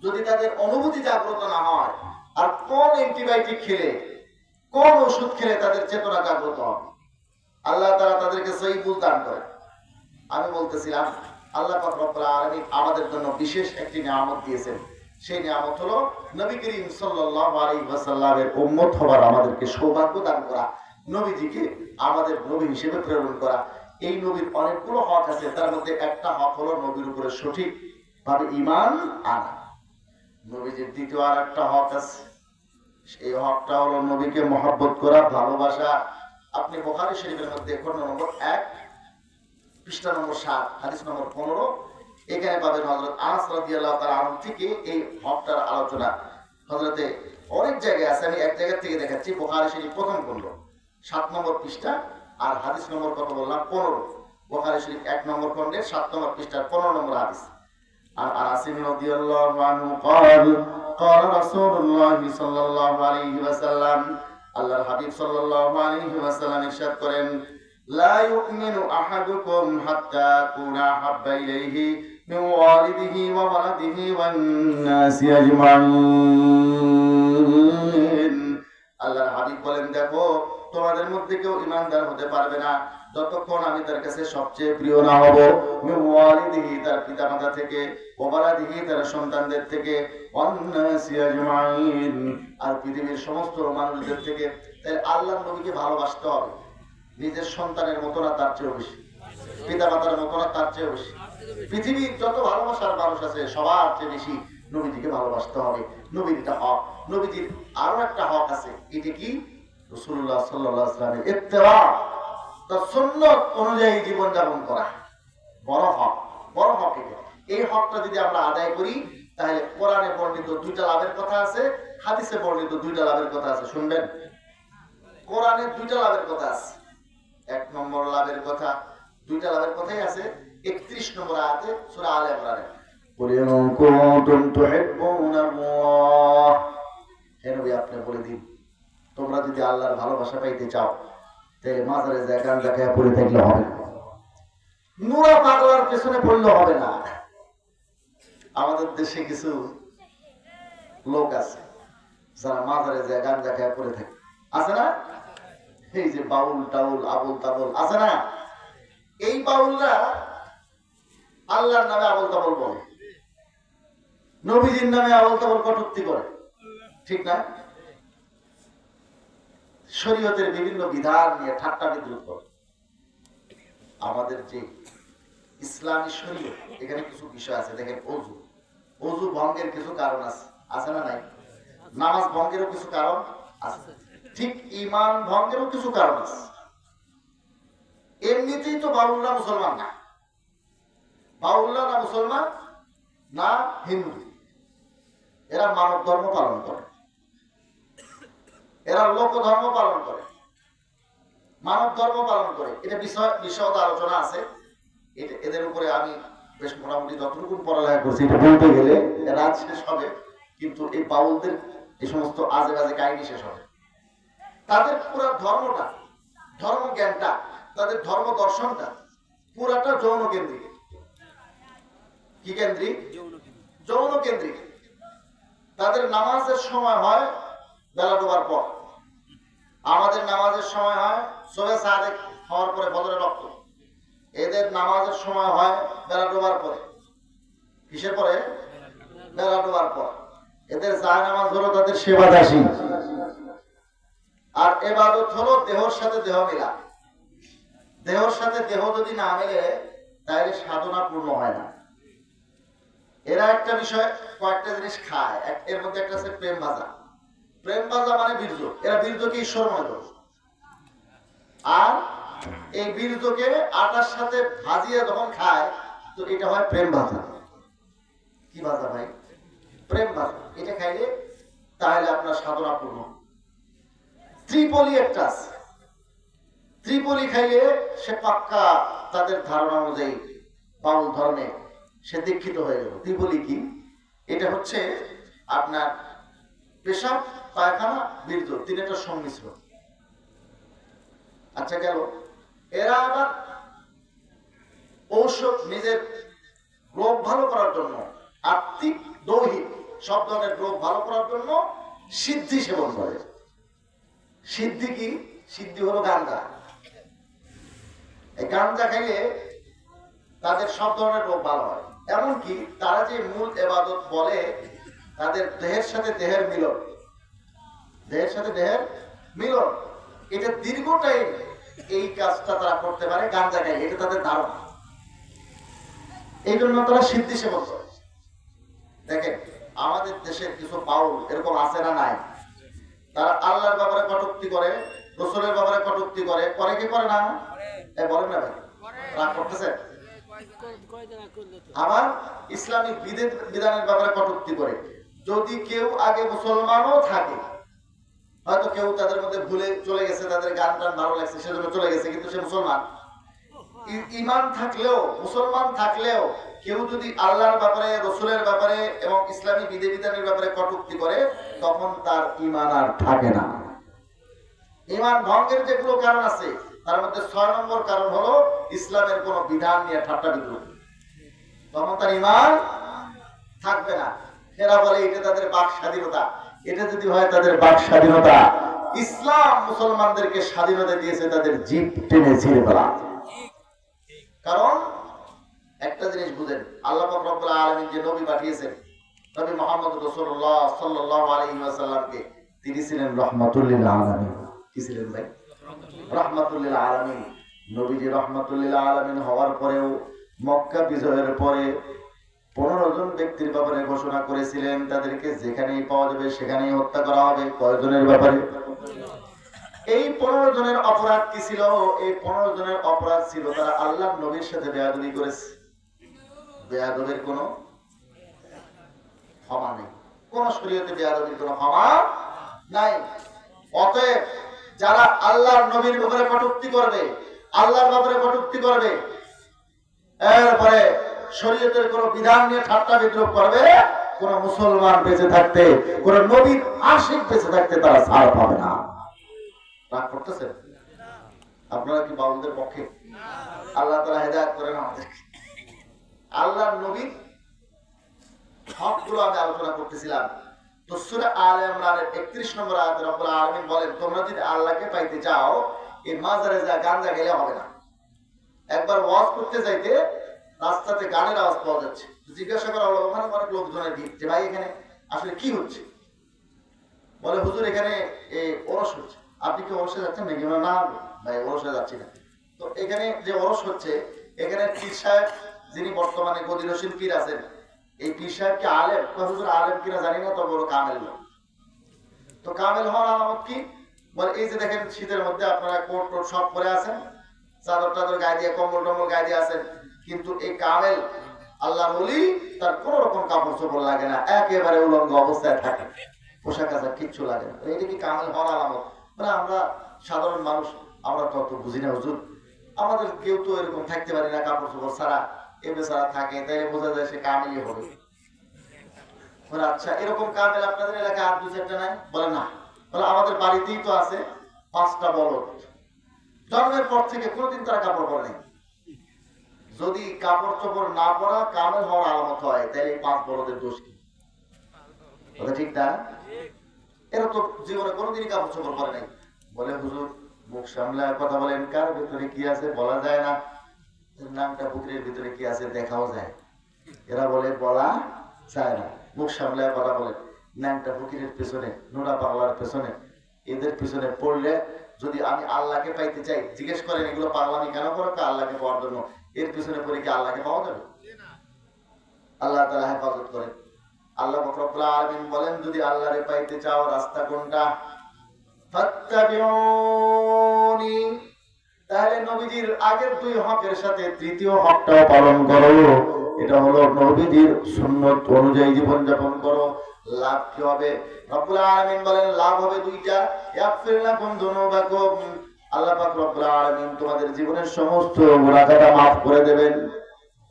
যদি তাদের অনুভূতি জাগ্রত না হয়, আর কোন অ্যান্টিবায়োটিক খেলে, কোন ওষুধ খেলে তাদের চেতনা জাগ্রত হবে? আল্লাহ তাআলা তাদেরকে সহিহ বুঝ দান করে। আমি বলতেছিলাম আল্লাহ পাক রব্বুল আলামিন আমাদের জন্য বিশেষ একটি নিয়ামত দিয়েছেন। সেই নিয়ামত হলো নবী করিম সাল্লাল্লাহু আলাইহি ওয়াসাল্লামের উম্মত হওয়ার আমাদেরকে সৌভাগ্য দান করা, নবীজিকে আমাদের নবী হিসেবে প্রেরণ করা। এই নবীর অনেকগুলো হক আছে, তার মধ্যে একটা হক হলো নবীর উপরে সঠিক ভাবে ঈমান আনা। নবীজির দ্বিতীয় আর একটা হক আছে, এই হকটা হলো নবীকে মহব্বত করা, ভালোবাসা। আপনি বুখারী শরীফের মধ্যে খণ্ড নম্বর 1 পৃষ্ঠা নম্বর 7 হাদিস নম্বর 15 এখানে পাবেন হযরত আনাস রাদিয়াল্লাহু তাআলা আনহু থেকে এই হকটার আলোচনা। হযরতে অনেক জায়গায় আছে, আমি এক জায়গা থেকে দেখাচ্ছি। বুখারী শরীফ প্রথম খণ্ড 7 নম্বর পৃষ্ঠা, আর হাদিস নম্বর কত বললাম 15। বুখারী শরীফ 1 নম্বর খণ্ডের 7 নম্বর পৃষ্ঠার 15 নম্বর হাদিস। আর আনাস রাদিয়াল্লাহু আনহু قال قال رسول الله صلى الله عليه وسلم, আল্লাহর হাবিব সাল্লাল্লাহু আলাইহি ওয়াসাল্লাম ইরশাদ করেন, লা ইউমিনু আহাদুকুম হাত্তা কুনা হাব্বা ইলাইহি মিন ওয়ালিদিহি ওয়া ওয়ালাদিহি ওয়ান নাসি আজমাইন। আল্লাহর হাবিব বলেন, দেখো তোমাদের মধ্যে কেউ ঈমানদার হতে পারবে না যতক্ষণ আমি তার কাছে সবচেয়ে প্রিয় না হব, মিন ওয়ালিদিহি তার পিতামাতা থেকে, ওয়া ওয়ালাদিহি তার সন্তানদের থেকে, ওয়ান নাসি আজমাইন আর পৃথিবীর সমস্ত মানুষদের থেকে। তাই আল্লাহর নবীকে ভালোবাসতে হবে, নিজের সন্তানের মতো না, তার চেয়েও বেশি, পিতামাতার মতো না, তার চেয়েও বেশি। পৃথিবীর যত ভালোবাসার মানুষ আছে সবার চেয়ে বেশি নবীজিকে ভালোবাসতে হবে। নবীর একটা হক, নবীজির আরো একটা হক আছে। এটা কি? রাসূলুল্লাহ সাল্লাল্লাহু আলাইহি ওয়াসাল্লামের ইত্তেবা, তার সুন্নাত অনুযায়ী জীবন যাপন করা বড় হক, বড় হক এটা। এই হকটা যদি আমরা আদায় করি তাহলে কোরআনে বর্ণিত 2টা লাভের কথা আছে, হাদিসে বর্ণিত 2টা লাভের কথা আছে। শুনবেন, কোরআনে 2টা লাভের কথা আছে। 1 নম্বর লাভের কথা, 2টা লাভের কথাই আছে 31 নম্বর আয়াতে সূরা আলে ইমরানে। কুল ইন কুনতুম তুহিব্বুনাল্লাহ, হে নবী আপনি বলে দিন, তোমরা যদি আল্লাহর ভালোবাসা পাইতে চাও তাহলে মাজারে যায় গান দেখায় পড়ে থাকলে হবে না, নুরা পাগলার পেছনে পড়লে হবে না। আমাদের দেশে কিছু লোক আছে যারা মাজারে যায় গান দেখায় পড়ে থাকে, আছে না? এই যে বাউল টাউল আবুল তাবুল আছে না, এই বাউলরা আল্লাহর নামে আবুল তাবুল বলে, নবীজির নামে আবুল তাবুল কটূক্তি করে, ঠিক না? শরীয়তের বিভিন্ন বিধান নিয়ে ঠাট্টা বিদ্রুপ করে। আমাদের যে ইসলামী শরীয়ত, এখানে কিছু বিষয় আছে। দেখেন, ওযু, ওযু ভঙ্গের কিছু কারণ আছে, আছে না নাই? নামাজ ভঙ্গেরও কিছু কারণ আছে, ঠিক ঈমান ভঙ্গেরও কিছু কারণ আছে। এমনিতেই তো বাউলরা মুসলমান না, বাউলরা না মুসলমান না হিন্দু, এরা মানব ধর্ম পালন করে, এরা লোক ধর্ম পালন করে, মানব ধর্ম পালন করে। এটা বিশদ আলোচনা আছে, এদের উপরে আমি বেশ মোটামুটি যতটুকু পড়ালেখা করছি এটা বলতে গেলে রাত শেষ হবে, কিন্তু এই বাউলদের এই সমস্ত আজে বাজে কাহিনী শেষ হবে। তাদের পুরো ধর্মটা, ধর্ম জ্ঞানটা, তাদের ধর্ম দর্শনটা পুরাটা যৌন কেন্দ্রিক। কি কেন্দ্রিক? যৌন কেন্দ্রিক। তাদের নামাজের সময় হয় বেলা ডোবার পর, আমাদের নামাজের সময় হয় সুবহে সাদেক হওয়ার পরে ফজরের রক্ত। এদের নামাজের সময় হয় বেলা ডোবার পরে। কিসের পরে? বেলা ডোবার পর। এদের জায়নামাজ হলো তাদের সেবাদাসী, আর ইবাদত হলো দেহর সাথে দেহ মিলা। দেহর সাথে দেহ যদি না মিলে তাহলে সাধনা পূর্ণ হয় না। এরা একটা বিষয়, কয়েকটা জিনিস খায়, এর মধ্যে একটা আছে প্রেম ভাজা। প্রেম ভাজা মানে বীর্য। এরা বীর্যকে ঈশ্বর মনে করে, আর এই বীর্যকে আটার সাথে ভাজিয়ে যখন খায় তো এটা হয় প্রেম ভাজা। কি ভাজা ভাই? প্রেম ভাজা। এটা খাইলে তাহলে আপনার সাধনা পূর্ণ। ত্রিপলি একটা আছে, ত্রিপলি খাইলে সে পাক্কা তাদের ধারণা অনুযায়ী বাউল ধর্মে সে দীক্ষিত হয়ে গেল। ত্রিপলি কি? এটা হচ্ছে আপনার পেশাব, পায়খানা, বীর্য, তিনটার সংমিশ্রণ। আচ্ছা গেল। এরা আবার ঔষধ, নিজের রোগ ভালো করার জন্য, আত্মিক দৈহিক সব ধরনের রোগ ভালো করার জন্য সিদ্ধি সেবন করে। সিদ্ধি কি? সিদ্ধি হলো গাঁজা। এই গাঁজা খাইলে তাদের সব ধরনের রোগ ভালো হয়। এমনকি তারা যে মূল ইবাদত বলে তাদের দেহের সাথে দেহের মিলন, দেহের সাথে দেহের মিলন, এটা দীর্ঘ টাইম এই কাজটা তারা করতে পারে গাঁজা খাই, এটা তাদের ধারণা। এই জন্য তারা সিদ্ধি সেবন করে। দেখেন, আমাদের দেশের কিছু বাউল এরকম আছে না নাই? তারা আল্লাহর ব্যাপারে কটূক্তি করে, রাসূলের ব্যাপারে কটূক্তি করে, করে কি করে না? বলেন না ভাই, রাগ করতেছে? আবার ইসলামিক বিধানের ব্যাপারে কটূক্তি করে। যদি কেউ আগে মুসলমানও থাকে, হয়তো কেউ তাদের মধ্যে ভুলে চলে গেছে, তাদের গান টান ভালো লাগছে সেজন্য চলে গেছে, কিন্তু সে মুসলমান, ঈমান থাকলেও মুসলমান থাকলেও কেউ যদি আল্লাহর ব্যাপারে, রসুলের ব্যাপারে এবং ইসলামী বিধিবিধানের ব্যাপারে কটূক্তি করে, তখন তার ঈমান আর থাকে না। ঈমান ভঙ্গের যেগুলো কারণ আছে তার মধ্যে 6 নম্বর কারণ হলো ইসলামের কোন বিধান নিয়ে ঠাট্টা বিদ্রুপ, তখন তার ঈমান থাকবে না। এরা বলে এটা তাদের বাক স্বাধীনতা। এটা যদি হয় তাদের বাক স্বাধীনতা, ইসলাম মুসলমানদেরকে স্বাধীনতা দিয়েছে তাদের জিভ টেনে ছিঁড়ে ফেলা। কারণ একটা জিনিস বুঝেন, আল্লাহ পাক রব্বুল আলামিন যে নবী পাঠিয়েছেন, নবী মুহাম্মদ রাসূলুল্লাহ সাল্লাল্লাহু আলাইহি ওয়াসাল্লামকে, তিনি ছিলেন রাহমাতুল লিল আলামিন। কি ছিলেন ভাই? রাহমাতুল লিল আলামিন। নবীজি রাহমাতুল লিল আলামিন হওয়ার পরেও মক্কা বিজয়ের পরে 15 জন ব্যক্তির ব্যাপারে ঘোষণা করেছিলেন তাদেরকে যেখানেই পাওয়া যাবে সেখানেই হত্যা করা হবে। কয়জনের ব্যাপারে? এই 15 জনের অপরাধ কি ছিল? এই 15 জনের অপরাধ ছিল তারা আল্লাহর নবীর সাথে বেয়াদবি করেছে। বেয়াদবের কোনো ক্ষমা নেই, কোন শরীয়তে বেয়াদবির কোনো ক্ষমা নাই। অতএব যারা আল্লাহর নবীর ব্যাপারে কটূক্তি করবে, আল্লাহর ব্যাপারে কটূক্তি করবে, এরপরে শরীয়তের কোন বিধান নিয়ে ঠাট্টা বিদ্রুপ করবে, কোন মুসলমান বেঁচে থাকতে, কোন নবীর আশিক বেঁচে থাকতে তারা ছাড় পাবে না। রাগ করতেছেন? আপনারা কি বাউলদের পক্ষে? আল্লাহ তাআলা হেদায়েত করেন আমাদেরকে। আল্লাহর নবীর হকগুলো আমি আলোচনা করতেছিলাম। তো সূরা আলে ইমরানের 31 নম্বর আয়াতে রব্বুল আলামিন বলেন, তোমরা যদি আল্লাহকে পাইতে চাও এই মাজারে যা গাঞ্জা গেলে হবে না। একবার ওয়াজ করতে যাইতে রাস্তাতে গানের আওয়াজ পাওয়া যাচ্ছে, জিজ্ঞাসা করা হলো, ওখানে অনেক লোকজনের ভিড়, যে ভাই এখানে আসলে কি হচ্ছে? বলে হুজুর এখানে ওরস হচ্ছে। আপনি কি ওরসে যাচ্ছেন নাকি? না ভাই ওরসে যাচ্ছি না। তো এখানে যে ওরস হচ্ছে, এখানে পীর সাহেব যিনি বর্তমানে গদিনশীল পীর আছেন, এই পীর সাহেব কি আলেম? হুজুর আলেম কিনা জানি না, তবে ওরা কামেল লোক। তো কামেল হওয়ার আলামত কি? বলে এই যে দেখেন শীতের মধ্যে আপনারা কোট টোট সব পরে আছেন, চাদর টাদর গায়ে দিয়ে, কম্বল টম্বল গায়ে দিয়ে আছেন, কিন্তু এই কামেল আল্লাহর ওলি তার কোন রকম কাপড় চোপড় লাগে না, একেবারে উলঙ্গ অবস্থায় থাকে, পোশাক আশাক কিচ্ছু লাগে না। এটা কি কামেল হওয়ার আলামত? মানে আমরা সাধারণ মানুষ, আমরা তো অত বুঝি না হুজুর, আমাদের কেউ তো এরকম থাকতে পারি না কাপড় চোপড় ছাড়া, এ বেচারা থাকে, তাইলে বোঝা যায় সে কামেলই হবে। আচ্ছা এরকম কামেল আপনাদের এলাকায় আর 2-4টা নাই? বলে না। বলে আমাদের বাড়িতেই তো আছে 5টা বলদ, জন্মের পর থেকে কোনোদিন তারা কাপড় পরে নেই। যদি কাপড় চোপড় না পরা কামেল হওয়ার আলামত হয়, তাহলে এই 5 বলদের দোষ কি? কথা ঠিক না? এরা তো জীবনে কোনোদিনই কাপড় চোপড় পরে নাই। বলে হুজুর মুখ সামলায় কথা বলেন, কার ভিতরে কি আছে বলা যায় না, নামটা পুকুরের ভিতরে কি আছে দেখাও যায়। এরা বলে বলা যায় না, মুখ সামলায় কথা বলেন। নামটা ফকিরের পেছনে, নোরা পাগলার পেছনে, এদের পিছনে পড়লে যদি আমি আল্লাহকে পাইতে চাই, জিজ্ঞেস করেন এগুলো পাগলামি কেন করো? আল্লাহকে পাওয়ার জন্য। এর পিছনে পড়ে কি আল্লাহকে পাওয়া যাবে? আল্লাহ তাআলা হেফাজত করেন। আল্লাহ রব্বুল আলামিন বলেন, যদি আল্লাহরে পাইতে চাও রাস্তা কোনটা? ফাত্তাবিউনি, তাহলে নবীজির আগের 2 হকের সাথে 3য় হকটাও পালন করো। এটা হলো নবীজির সুন্নাত অনুযায়ী জীবন যাপন করো। লাভ কি হবে? রব্বুল আলামিন বলেন লাভ হবে 2টা। ইয়াগফির লাকুম যুনুবাকুম, আল্লাহ পাক রব্বুল আলামিন তোমাদের জীবনের সমস্ত গুনাহটা maaf করে দেবেন।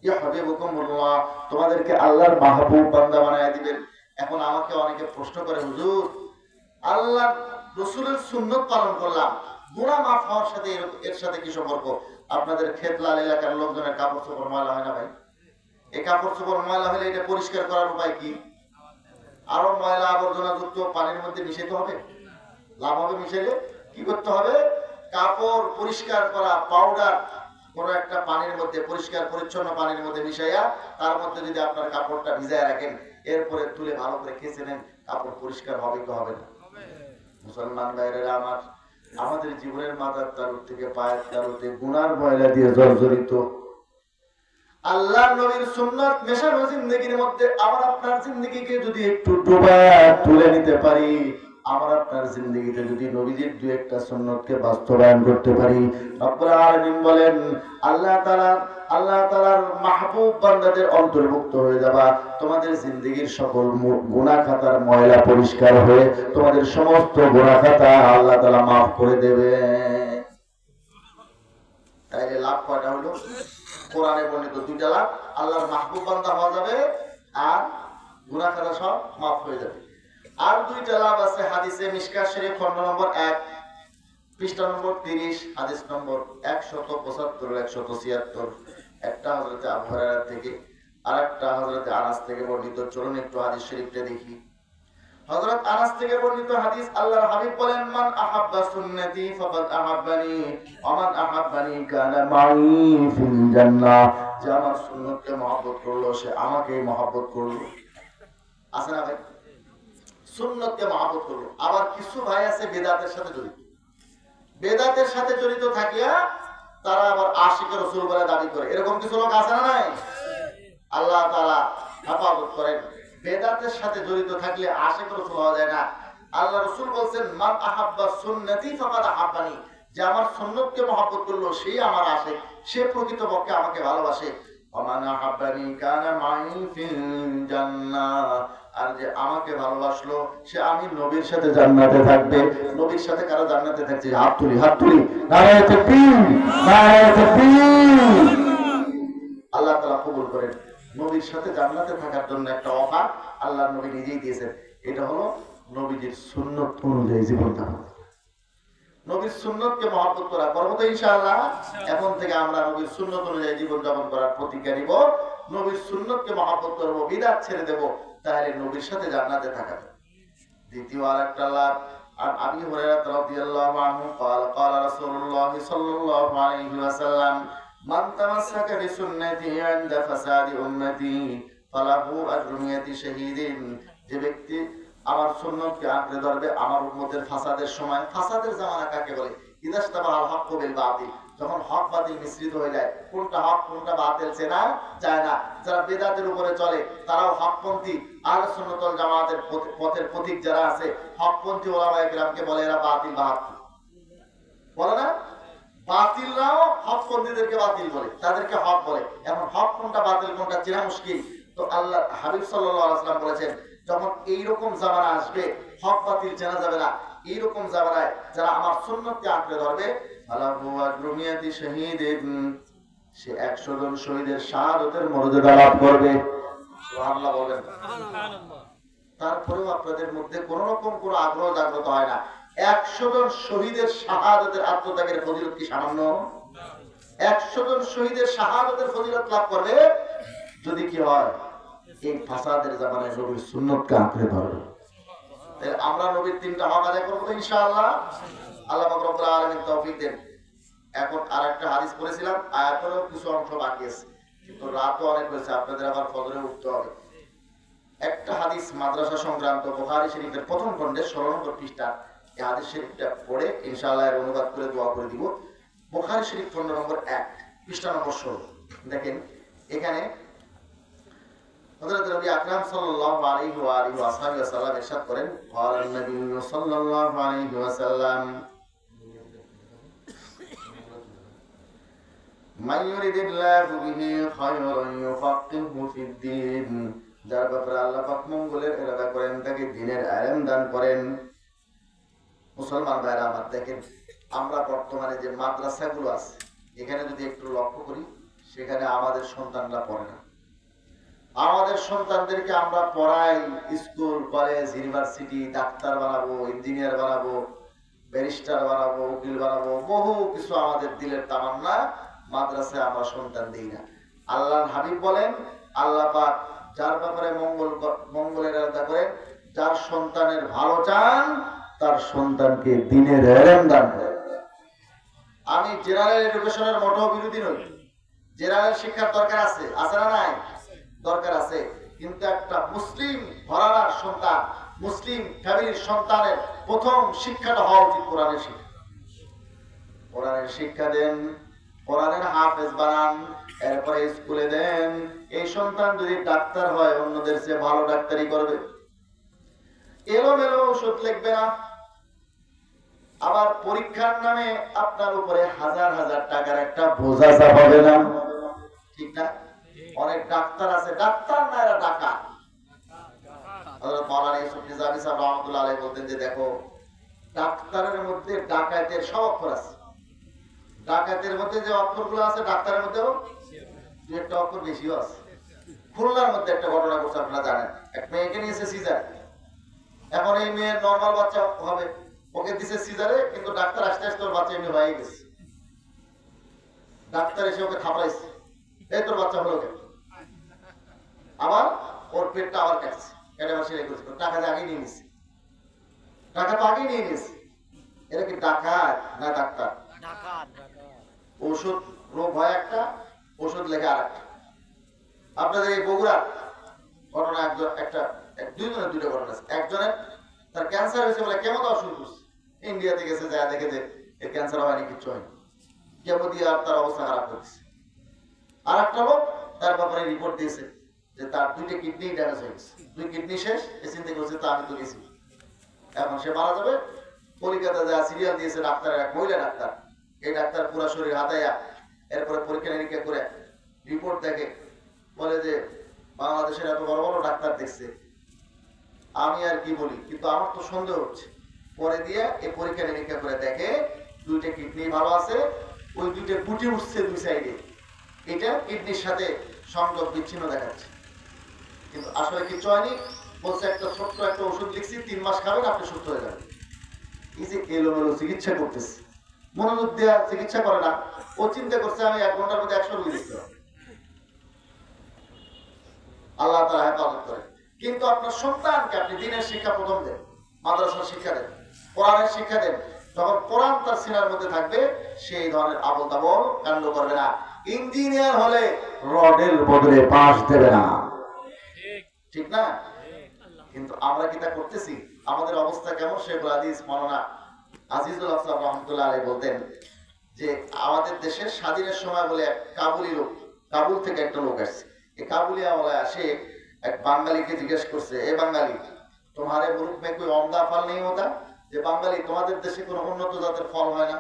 ইয়াহবিবুকুমুল্লাহ, তোমাদেরকে আল্লাহর মাহবুব বান্দা বানায় দিবেন। এখন আমাকে অনেকে প্রশ্ন করে, হুজুর আল্লাহ রাসূলের সুন্নাত পালন করলাম, গুনাহ maaf হওয়ার সাথে এর সাথে কি সম্পর্ক? আপনাদের খেতলাল এলাকার লোকজনের কাপড় চোপড় ময়লা হয় না ভাই? এই কাপড় চোপড় ময়লা হলে এটা পরিষ্কার করার উপায় কি? আরো ময়লা আবর্জনা যুক্ত পানির মধ্যে মিশাতে হবে। লাভ হবে মিশাইলে কি করতে হবে? কাপড় পরিষ্কার করা পাউডার কোন একটা পানির মধ্যে, পরিষ্কার পরিচ্ছন্ন পানির মধ্যে মিশাইয়া তার মধ্যে যদি আপনার কাপড়টা ভিজায় রাখেন, এরপরে তুলে ভালো করে কেচে নেন, কাপড় পরিষ্কার হবে কি হবে না? মুসলমান ভাইরা আমার, আমাদের জীবনের মাথার তালু থেকে পায়ের তালুতে গুনার ময়লা দিয়ে জর্জরিত। আল্লাহর নবীর সুন্নাত মেশানো জিন্দেগির মধ্যে আমার আপনার জিন্দেগিকে যদি একটু ডুবায়া তুলে নিতে পারি, আমার আপনার জিন্দেগিতে যদি নবীজির দুই একটা সুন্নতকে বাস্তবায়ন করতে পারি, রব্বুল আলামিন বলেন আল্লাহ তাআলার মাহবুব বান্দাদের অন্তর্ভুক্ত হয়ে যাবা। তোমাদের জিন্দেগির সকল গুনাহ খাতার ময়লা পরিষ্কার হয়ে তোমাদের সমস্ত গুনাহ খাতা আল্লাহ তাআলা মাফ করে দেবে। তাইলে লাভ কয়টা হলো? কোরআনে বর্ণিত দুইটা লাভ, আল্লাহর মাহবুব বান্দা হওয়া যাবে আর গুনাহ খাতা সব মাফ হয়ে যাবে। আর দুইটা লাভ আছে হাদিসে মিশকাত শরীফ খণ্ড নম্বর 1 পৃষ্ঠা নম্বর 30 হাদিস নম্বর 175 176। একটা হযরত আবু হুরায়রা থেকে আর একটা হযরত আনাস থেকে বর্ণিত। চলুন একটু হাদিস শরীফটা দেখি। হযরত আনাস থেকে বর্ণিত হাদিস, আল্লাহর হাবিব বলেন মান আহাব্বা সুন্নতি ফাকাদ আহাব্বানি ওয়া মান আহাব্বানি কানা মাই ফিল জান্নাহ। যে আমার সুন্নতকে মহব্বত করলো সে আমাকেই মহব্বত করলো। আছে না ভাই? সুন্নতকে মহব্বত করলো। আবার কিছু ভাই আছে বেদাতের সাথে জড়িত, বেদাতের সাথে জড়িত থাকিয়া তারা আবার আশিকের রাসূল বলে দাবি করে। এরকম কিছু লোক আছে না নাই? আল্লাহ তাআলা হেফাজত করেন। বেদাতের সাথে জড়িত থাকলে আশিকের রাসূল হওয়া যায় না। আল্লাহ রাসূল বলেন মান আহাব্বা সুন্নতি ফাকাদ আহাব্বানি। যে আমার সুন্নতকে মহব্বত করলো সেই আমার আশিক, সে প্রকৃতপক্ষে আমাকে ভালোবাসে। ওয়া মান আহাব্বানি কানা মাই ফিল জান্নাহ। আর যে আমাকে ভালোবাসলো সে আমি নবীর সাথে জান্নাতে থাকবে। নবীর সাথে কারা জান্নাতে থাকছে? হাত তুলি নারায়ে তাকবীর, নারায়ে তাকবীর। আল্লাহ তাআলা কবুল করেন। নবীর সাথে জান্নাতে থাকার জন্য একটা অফার আল্লাহর নবী নিজেই দিয়েছেন। এটা হলো নবীজির সুন্নাত অনুযায়ী জীবন যাপন। নবীর সুন্নতকে মহব্বত করা করবো তো ইনশাআল্লাহ। এখন থেকে আমরা নবীর সুন্নত অনুযায়ী জীবন যাপন করার প্রতিজ্ঞা নিব। নবীর সুন্নতকে মহব্বত করব, বিদআত ছেড়ে দেব, তাহলে নবীর সাথে জান্নাতে থাকা। দ্বিতীয় আরেকটা লাভ, আর আবি হুরায়রা রাদিয়াল্লাহু আনহু قال قال رسول الله صلى الله عليه وسلم من تمسك بسنتي عند فساد امتي فله اجر 100 شهيد। যে ব্যক্তি আমার সুন্নতকে আঁকড়ে ধরবে আমার উম্মতের ফাসাদের সময়, ফাসাদের জামানা কাকে বলে? ইদাস্তাবাল হক বিল বাতিল, যখন হক বাতিল মিশ্রিত হয়ে যায়, কোনটা হক কোনটা বাতিল চেনা যায় না। যারা বেদাতের উপরে চলে তারাও হকপন্থী, আহলে সুন্নাত ওয়াল জামাতের পথের পথিক যারা আছে হকপন্থী ওলামায়ে কেরামকে বলে এরা বাতিল বা হক বলে না। বাতিলরাও হকপন্থীদেরকে বাতিল বলে, তাদেরকে হক বলে। এখন হক কোনটা বাতিল কোনটা চেনা মুশকিল। তো আল্লাহ হাবিব সাল্লাল্লাহু আলাইহি ওয়াসাল্লাম বলেছেন যখন এইরকম জামানা আসবে হক বাতিল চেনা যাবে না, এইরকম জামানায় যারা আমার সুন্নতকে আঁকড়ে ধরবে ফালাহু আজরু 100 শাহীদিন, সে 100 জন শহীদের শাহাদাতের মর্যাদা লাভ করবে। সুবহানাল্লাহ বলেন। সুবহানাল্লাহ। তারপরেও আপনাদের মধ্যে কোন রকম কোনো আগ্রহ জাগ্রত হয় না। 100 জন শহীদের শাহাদাতের আত্মত্যাগের ফজিলত কি সামান্য? 100 জন শহীদের শাহাদাতের ফজিলত লাভ করবে যদি কি হয় এই ফাসাদের জামানায় নবীর সুন্নতকে আঁকড়ে ধরবে। তাহলে আমরা নবীর তিনটা হক আদায় করব তো ইনশাআল্লাহ। আল্লাহ পাক রব্বুল আলামিন তৌফিক দেন। এখন আরেকটা হাদিস পড়েছিলাম, আয়াতেরও কিছু অংশ বাকি আছে, কিন্তু রাতও অনেক হয়েছে, আপনাদের আবার ফজরে উঠতে হবে। একটা হাদিস মাদ্রাসা সংক্রান্ত বুখারী শরীফের প্রথম খণ্ডে 16 নম্বর পৃষ্ঠা, এই হাদিস শরীফটা পড়ে ইনশাআল্লাহ এর অনুবাদ করে দোয়া করে দিব। বুখারী শরীফ খণ্ড নম্বর 1 পৃষ্ঠা নম্বর 16। দেখেন এখানে হযরত নবী আকরাম সাল্লাল্লাহু আলাইহি ওয়া আলিহি ওয়াসাল্লাম ইরশাদ করেন قال النبي صلى الله عليه وسلم من يريد الله به خيرا يفقهه في الدين। যার ব্যাপারে আল্লাহ পাক মঙ্গলের ইরাদা করেন তাকে দ্বীনের ইলম দান করেন। মুসলমান ভাইরা আমার, দেখেন আমরা বর্তমানে যে মাদ্রাসাগুলো আছে এখানে যদি একটু লক্ষ্য করি সেখানে আমাদের সন্তানরা পড়ে না। আমাদের সন্তানদেরকে আমরা পড়াই স্কুল কলেজ ইউনিভার্সিটি, ডাক্তার বানাবো, ইঞ্জিনিয়ার বানাবো, ব্যারিস্টার বানাবো, উকিল বানাবো, বহু কিছু আমাদের দিলের তামান্না, মাদ্রাসায় আমরা সন্তান দিই না। আল্লাহর হাবিব বলেন আল্লাহ পাক যার ব্যাপারে মঙ্গলের ইরাদা করেন, যার সন্তানের ভালো চান তার সন্তানকে দ্বীনের ইলম দান করেন। আমি জেনারেল এডুকেশনের মোটেও বিরোধী নই। জেনারেল শিক্ষার দরকার আছে, আছে না নাই? দরকার আছে, কিন্তু একটা মুসলিম ঘরানার সন্তান, মুসলিম ফ্যামিলির সন্তানের প্রথম শিক্ষাটা হওয়া উচিত কোরআনের শিক্ষা। কোরআনের শিক্ষা দেন, কোরআনের হাফেজ বানান, এরপরে স্কুলে দেন। এই সন্তান যদি ডাক্তার হয় অন্যদের চেয়ে ভালো ডাক্তারি করবে। এলোমেলো ওষুধ লিখবে না। আবার পরীক্ষার নামে আপনার উপরে হাজার হাজার টাকার একটা বোঝা চাপাবে না, ঠিক না? অনেক ডাক্তার আছে, ডাক্তার না এরা ডাকাত। হযরত মাওলানা ইউসুফ নিজামী সাহেব রাহমাতুল্লাহ আলাইহি বলতেন যে দেখো, ডাক্তারের মধ্যে ডাকাতের সব অক্ষর আছে। ডাকাতের মধ্যে যে অক্ষরগুলো আছে ডাক্তারের মধ্যেও দুই একটা অক্ষর বেশিও আছে। খুলনার মধ্যে একটা ঘটনা ঘটছে, আপনারা জানেন। এক মেয়েকে নিয়েছে সিজার। এখন এই মেয়ের নরমাল বাচ্চা হবে, ওকে দিছে সিজারে, কিন্তু ডাক্তার আসতে আসতে ওর বাচ্চা এমনি হয়ে গেছে। ডাক্তার এসে ওকে থাপড়াইছে, এই তোর বাচ্চা হলো কেন? আবার ওর পেটটা আবার কাটছে, কেটে আবার সেলাই করছে। টাকা যে আগেই নিয়ে নিচ্ছে, টাকা তো আগেই নিয়ে নিচ্ছে। এটা কি ডাকাত না ডাক্তার? ওষুধ রোগ হয় একটা, ওষুধ লেখে আর একটা। আপনাদের এই বগুড়া ঘটনা দুইজনের দুইটা ঘটনা আছে। একজনের তার ক্যান্সার হয়েছে বলে কেমো দেওয়া শুরু করছে। ইন্ডিয়াতে গেছে, যা দেখে যে এর ক্যান্সার হয়নি, কিচ্ছু হয়নি, কেমো দিয়ে আর তার অবস্থা খারাপ করছে। আর একটা লোক তার ব্যাপারে রিপোর্ট দিয়েছে যে তার দুইটা কিডনি ড্যামেজ হয়ে গেছে, 2 কিডনি শেষ। এ চিন্তা করছে তা আমি তো গেছি, এখন সে মারা যাবে। কলিকাতা যা সিরিয়াল দিয়েছে ডাক্তারের, এক মহিলা ডাক্তার। এই ডাক্তার পুরো শরীর হাতাইয়া এরপরে পরীক্ষা নিরীক্ষা করে রিপোর্ট দেখে, বলে যে বাংলাদেশের এত বড় বড় ডাক্তার দেখছে, আমি আর কি বলি, কিন্তু আমার তো সন্দেহ হচ্ছে। পরে দিয়ে এই পরীক্ষা নিরীক্ষা করে দেখে 2টা কিডনি ভালো আছে, ওই 2টা গুটি উঠছে 2 সাইডে, এটা কিডনির সাথে সংযোগ বিচ্ছিন্ন দেখাচ্ছে। কিন্তু আসলে কিছু হয়নি। বলছে একটা ছোট্ট একটা ওষুধ লিখছি, 3 মাস খাবেন, আপনি সুস্থ হয়ে যাবেন। এই যে এলোমেলো চিকিৎসা করতেছে, মনোযোগ দেওয়া চিকিৎসা করে না। ও চিন্তা করছে আমি 1 ঘন্টার মধ্যে 100 রোগী দেখতে হবে। আল্লাহ তাআলা হেফাজত করে। কিন্তু আপনার সন্তানকে আপনি দ্বীনের শিক্ষা প্রথম দেন, মাদ্রাসার শিক্ষা দেন, কোরআনের শিক্ষা দেন। যখন কোরআন তার সিনার মধ্যে থাকবে, সেই ধরনের আবল তাবল কাণ্ড করবে না। ইঞ্জিনিয়ার হলে রডের বদলে বাঁশ দেবে না, ঠিক না? কিন্তু আমরা কি তা করতেছি? আমাদের অবস্থা কেমন? শেখুল হাদিস মাওলানা আজিজুল হক সাহেব রাহমাতুল্লাহ আলাইহি বলতেন যে আমাদের দেশের স্বাধীনের সময় বলে এক কাবুলি লোক, কাবুল থেকে একটা লোক আসছে। এই কাবুলি আমলে আসে এক বাঙালিকে জিজ্ঞেস করছে, এ বাঙালি, তোমারে মুলক মে কোই ওমদা ফল নেই হতা? যে বাঙালি, তোমাদের দেশে কোনো উন্নত জাতের ফল হয় না?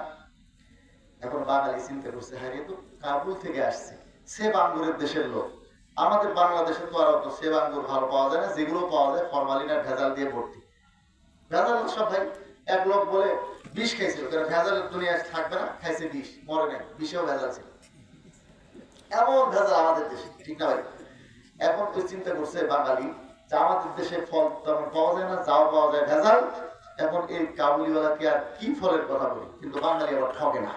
এখন বাঙালি চিন্তা করছে, হ্যাঁ, তো কাবুল থেকে আসছে, সেব আঙ্গুরের দেশের লোক। আমাদের বাংলাদেশে তো আর অত সেব আঙ্গুর ভালো পাওয়া যায় না, যেগুলো পাওয়া যায় ফরমালিন আর ভেজাল দিয়ে ভর্তি। ভেজাল সব ভাই। এক লোক বলে বিষ খাইছিল, কারণ ভেজালের দুনিয়া থাকবে না, খাইছে বিষ, মরে নাই, বিষেও ভেজাল ছিল। এমন ভেজাল আমাদের দেশে, ঠিক না ভাই? এখন ওই চিন্তা করছে বাঙালি যে আমাদের দেশে ফল তেমন পাওয়া যায় না, যাও পাওয়া যায় ভেজাল। এখন এই কাবুলিওয়ালাকে আর কি ফলের কথা বলি? কিন্তু বাঙালি আবার ঠকে না,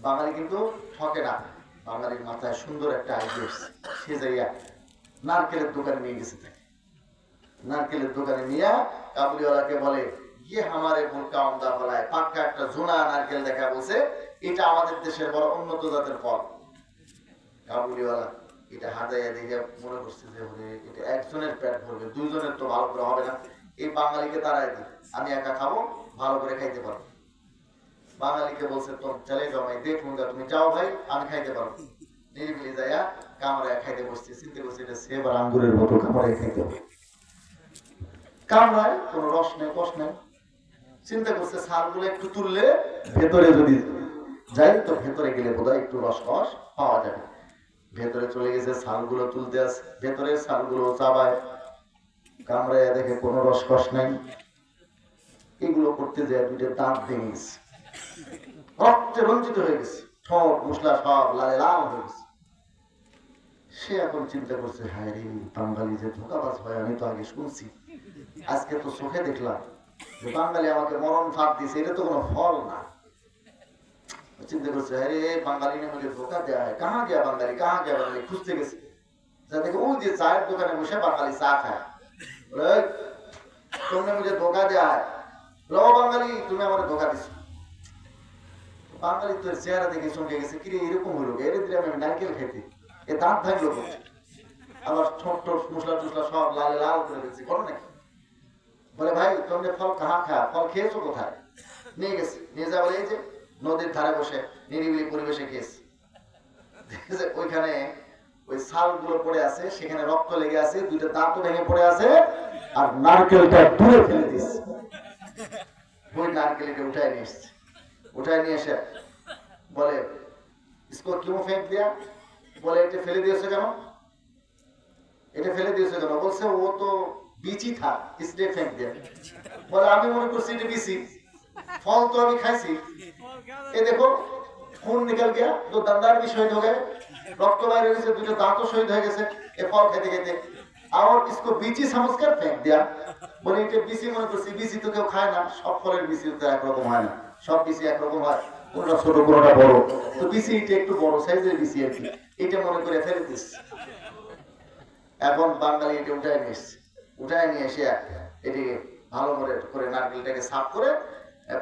বাঙালি কিন্তু ঠকে না। বাঙালির মাথায় সুন্দর একটা আইডিয়া এসেছে। সে যাইয়া নারকেলের দোকানে নিয়ে গেছে, তাকে নারকেলের দোকানে নিয়ে কাবুলিওয়ালাকে বলে, ইয়ে হামারে মুলকা আমদা ফলায়, পাক্কা একটা জোনা নারকেল দেখা, বলছে এটা আমাদের দেশের বড় উন্নত জাতের ফল। কাবুলিওয়ালা এটা হাতাইয়া দেখে মনে করছে যে এটা একজনের পেট ভরবে, 2 জনের তো ভালো করে হবে না, এই বাঙালিকে তারাই দিই, আমি একা খাবো, ভালো করে খাইতে পারবো। বাঙালিকে বলছে, তোর চলে যাও ভাই, দেখুন তুমি যাও ভাই, আমি খাইতে পারবো। নিরিবিলি যাইয়া কামড়ায় খাইতে বসছে। চিন্তা করছে এটা সেব আর আঙ্গুরের মতো, কামড়ায় খাইতে হবে। কামড়ায় কোনো রস নেই, কষ নেই। চিন্তা করছে ছালগুলো একটু তুললে ভেতরে যদি যাই, তো ভেতরে গেলে বোধহয় একটু রস কষ পাওয়া যাবে। ভেতরে চলে গেছে, ছালগুলো তুলতে আছে, ভেতরের ছালগুলো চাবায়, কামড়ায় দেখে কোনো রস কষ নাই। এগুলো করতে যায় 2টা দাঁত ভেঙে গেছে, রক্তে রঞ্জিত হয়ে গেছে, ঠোঁট মুসলা সব লালে লাল হয়ে গেছে। সে এখন চিন্তা করছে, হায় রে, বাঙালি যে ধোকাবাজ হয়, আমি তো আগে শুনছি, আজকে তো চোখে দেখলাম যে বাঙালি আমাকে মরণ ফাঁদ দিছে, এটা তো কোনো ফল না। চিন্তা করছে, হ্যাঁ রে, বাঙালি ने मुझे धोखा दिया है, कहाँ गया বাঙালি, कहाँ गया বাঙালি? খুঁজতে গেছে, যা দেখে ওই যে চায়ের দোকানে বসে বাঙালি চা খায়। বলে, तुमने मुझे धोखा दिया है, লো বাঙালি, তুমি আমাকে ধোঁকা দিছো। বাঙালি তোর চেহারা দেখে চমকে গেছে, কিরে এরকম হলো, এর দিলে আমি নারকেল খেতে, এ দাঁত ভাঙলো করছে, আবার ঠোঁট ঠোঁট মুসলা টুসলা সব লাল লাল করে দিচ্ছে, করো নাকি? বলে, ভাই তোমরা ফল কাহা খায়, ফল খেয়েছো কোথায়? নিয়ে গেছে, নিয়ে যা বলে এই যে নদীর ধারে বসে নিরিবিলি পরিবেশে খেয়েছে। দেখেছে ওইখানে ওই ছালগুলো পড়ে আছে, সেখানে রক্ত লেগে আছে, 2টা দাঁতও ভেঙে পড়ে আছে, আর নারকেলটা দূরে ফেলে দিচ্ছে। ওই নারকেলটা উঠায় নিয়ে এসছে, উঠায় নিয়ে এসে বলে इसको क्यों फेंक दिया? বলে এটা ফেলে দিয়েছে কেন? এটা ফেলে দিয়েছে কেন? বলছে ও তো বিচি থা इसलिए फेंक दिया। বলে আমি মনে করছি এটা বিচি, फल तो अभी खाई। ये देखो खून निकल गया, दो दंदार भी शहीद हो गए, रक्त बाहर हो गए, दुটো दांतों शहीद हो गए ये फल खेते खेते, और इसको बीची समझकर फेंक दिया। बोले ये बीसी मन करছি, बीसी तो কেউ খায় না, সব ফলের बीसी তো এক রকম হয় না, সব बीसी এক রকম হয়, কোনটা ছোট কোনটা বড়, তো बीसी এটা একটু বড় সাইজের बीसी আর কি, এটা মনে করে ফেলে দিস। এখন বাঙালি এটা উঠায় নিয়ে এসছে, উঠায় নিয়ে এসে এটিকে ভালো করে নারকেলটাকে সাফ করে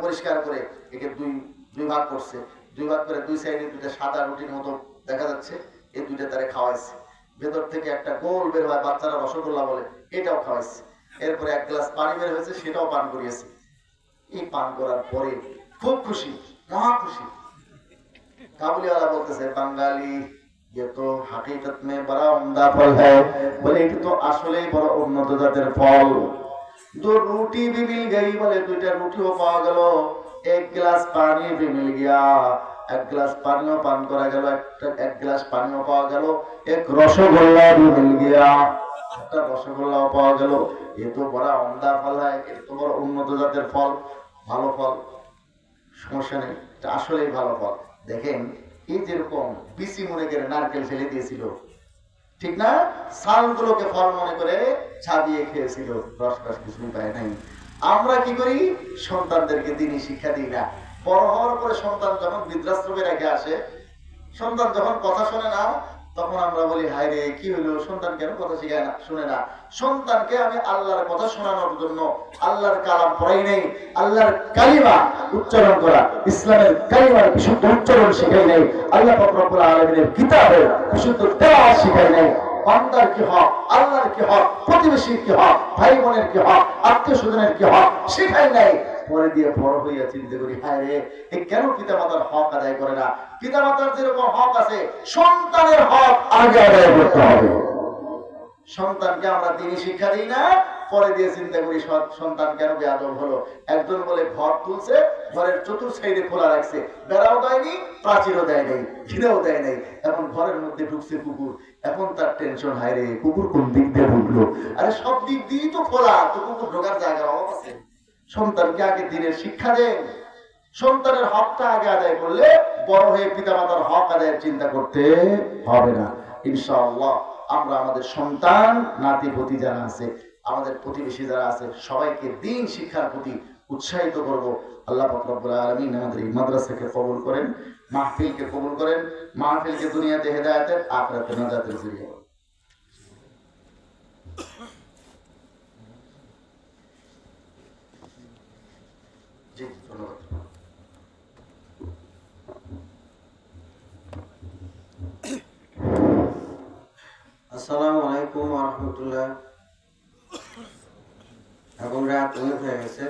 পরিষ্কার করে একে দুই ভাগ করছে, দুই ভাগ করে দুই সাইডে দুইটা সাদা রুটির মতো দেখা যাচ্ছে, এই দুইটা তারে খাওয়াইছে। ভেতর থেকে একটা গোল বের হয়, বাচ্চারা রসগোল্লা বলে, এটাও খাওয়াইছে। এরপরে এক গ্লাস পানি বের হয়েছে, সেটাও পান করিয়েছে। এই পান করার পরে খুব খুশি, মহা খুশি। কাবুলিওয়ালা বলতেছে বাঙালি ये तो हकीकत में बड़ा उम्दा फल है। बोले ये तो আসলেই বড় উন্নত জাতের ফল। दो रोटी भी मिल गई, बोले দুইটা রুটিও পাওয়া গেল, एक गिलास पानी भी मिल गया, एक गिलास पानीও পান করা গেল, এক গ্লাস পানিও পাওয়া গেল, एक রসগোল্লা भी मिल गया, একটা রসগোল্লাও পাওয়া গেল। ये तो बड़ा उम्दा फल है, ये तो বড় উন্নত জাতের ফল, ভালো ফল, সমস্যা নেই, এটা আসলেই ভালো ফল। দেখেন এই যেরকম বিসি মনে করে নারকেল ফেলে দিয়েছিল, ঠিক না, সালগুলোকে ফল মনে করে ছাবিয়ে খেয়েছিল, রস কিছু পায় নাই। আমরা কি করি, সন্তানদেরকে দিনই শিক্ষা দিই না। বড় হওয়ার পরে সন্তান যখন বৃদ্ধাশ্রমে রেখে আসে, সন্তান যখন কথা শোনে না, তখন আমরা বলি হায় রে কি হলো, সন্তান কেন কথা শিখায় না, শুনে না। সন্তানকে আমি আল্লাহর কথা শোনানোর জন্য আল্লাহর কালাম পড়াই নেই, আল্লাহর কালিমা উচ্চারণ করা, ইসলামের কালিমার বিশুদ্ধ উচ্চারণ শিখাই নাই, আল্লাহ পাক রব্বুল আলামিনের কিতাবের বিশুদ্ধ তেলাওয়াত শিখাই নাই। বান্দার কি হক, আল্লাহর কি হক, প্রতিবেশীর কি হক, ভাই বোনের কি হক, আত্মীয় স্বজনের কি হক শিখাই নাই। পরে দিয়ে বড় হইয়া চিন্তা করি হায় রে এ কেন পিতামাতার হক আদায় করে না। পিতামাতার যেরকম হক আছে, সন্তানের হক আগে আদায় করতে হবে। সন্তানকে আমরা দিনই শিক্ষা দিই না, পরে দিয়ে চিন্তা করি সন্তান কেন বেয়াদব হলো। একজন বলে ঘর তুলছে, ঘরের চতুর্থ সাইডে খোলা রাখছে, বেড়াও দেয়নি, প্রাচীরও দেয় নাই, ঘিরেও দেয় নাই, এখন ঘরের মধ্যে ঢুকছে কুকুর, এখন তার টেনশন হায় রে কুকুর কোন দিক দিয়ে ঢুকলো, আরে সব দিক দিয়েই তো খোলা, তো কুকুর ঢোকার জায়গার অভাব আছে। সন্তানকে আগে দিনের শিক্ষা দেন, সন্তানের হকটা আগে আদায় করলে বড় হয়ে পিতামাতার হক আদায়ের চিন্তা করতে হবে না। ইনশাআল্লাহ আমরা আমাদের সন্তান নাতি পতি যারা আছে, আমাদের প্রতিবেশী যারা আছে, সবাইকে দিন শিক্ষার প্রতি উৎসাহিত করব। আল্লাহ পাক রব্বুল আলামিন আমাদের এই মাদ্রাসাকে কবুল করেন, মাহফিলকে কবুল করেন, মাহফিলকে দুনিয়াতে হেদায়েতের, আখিরাতে নাজাতের জরিয়া। জি ধন্যবাদ। আসসালামু আলাইকুম ওয়া রাহমাতুল্লাহ। এখন রাত অনেক হয়ে গেছে।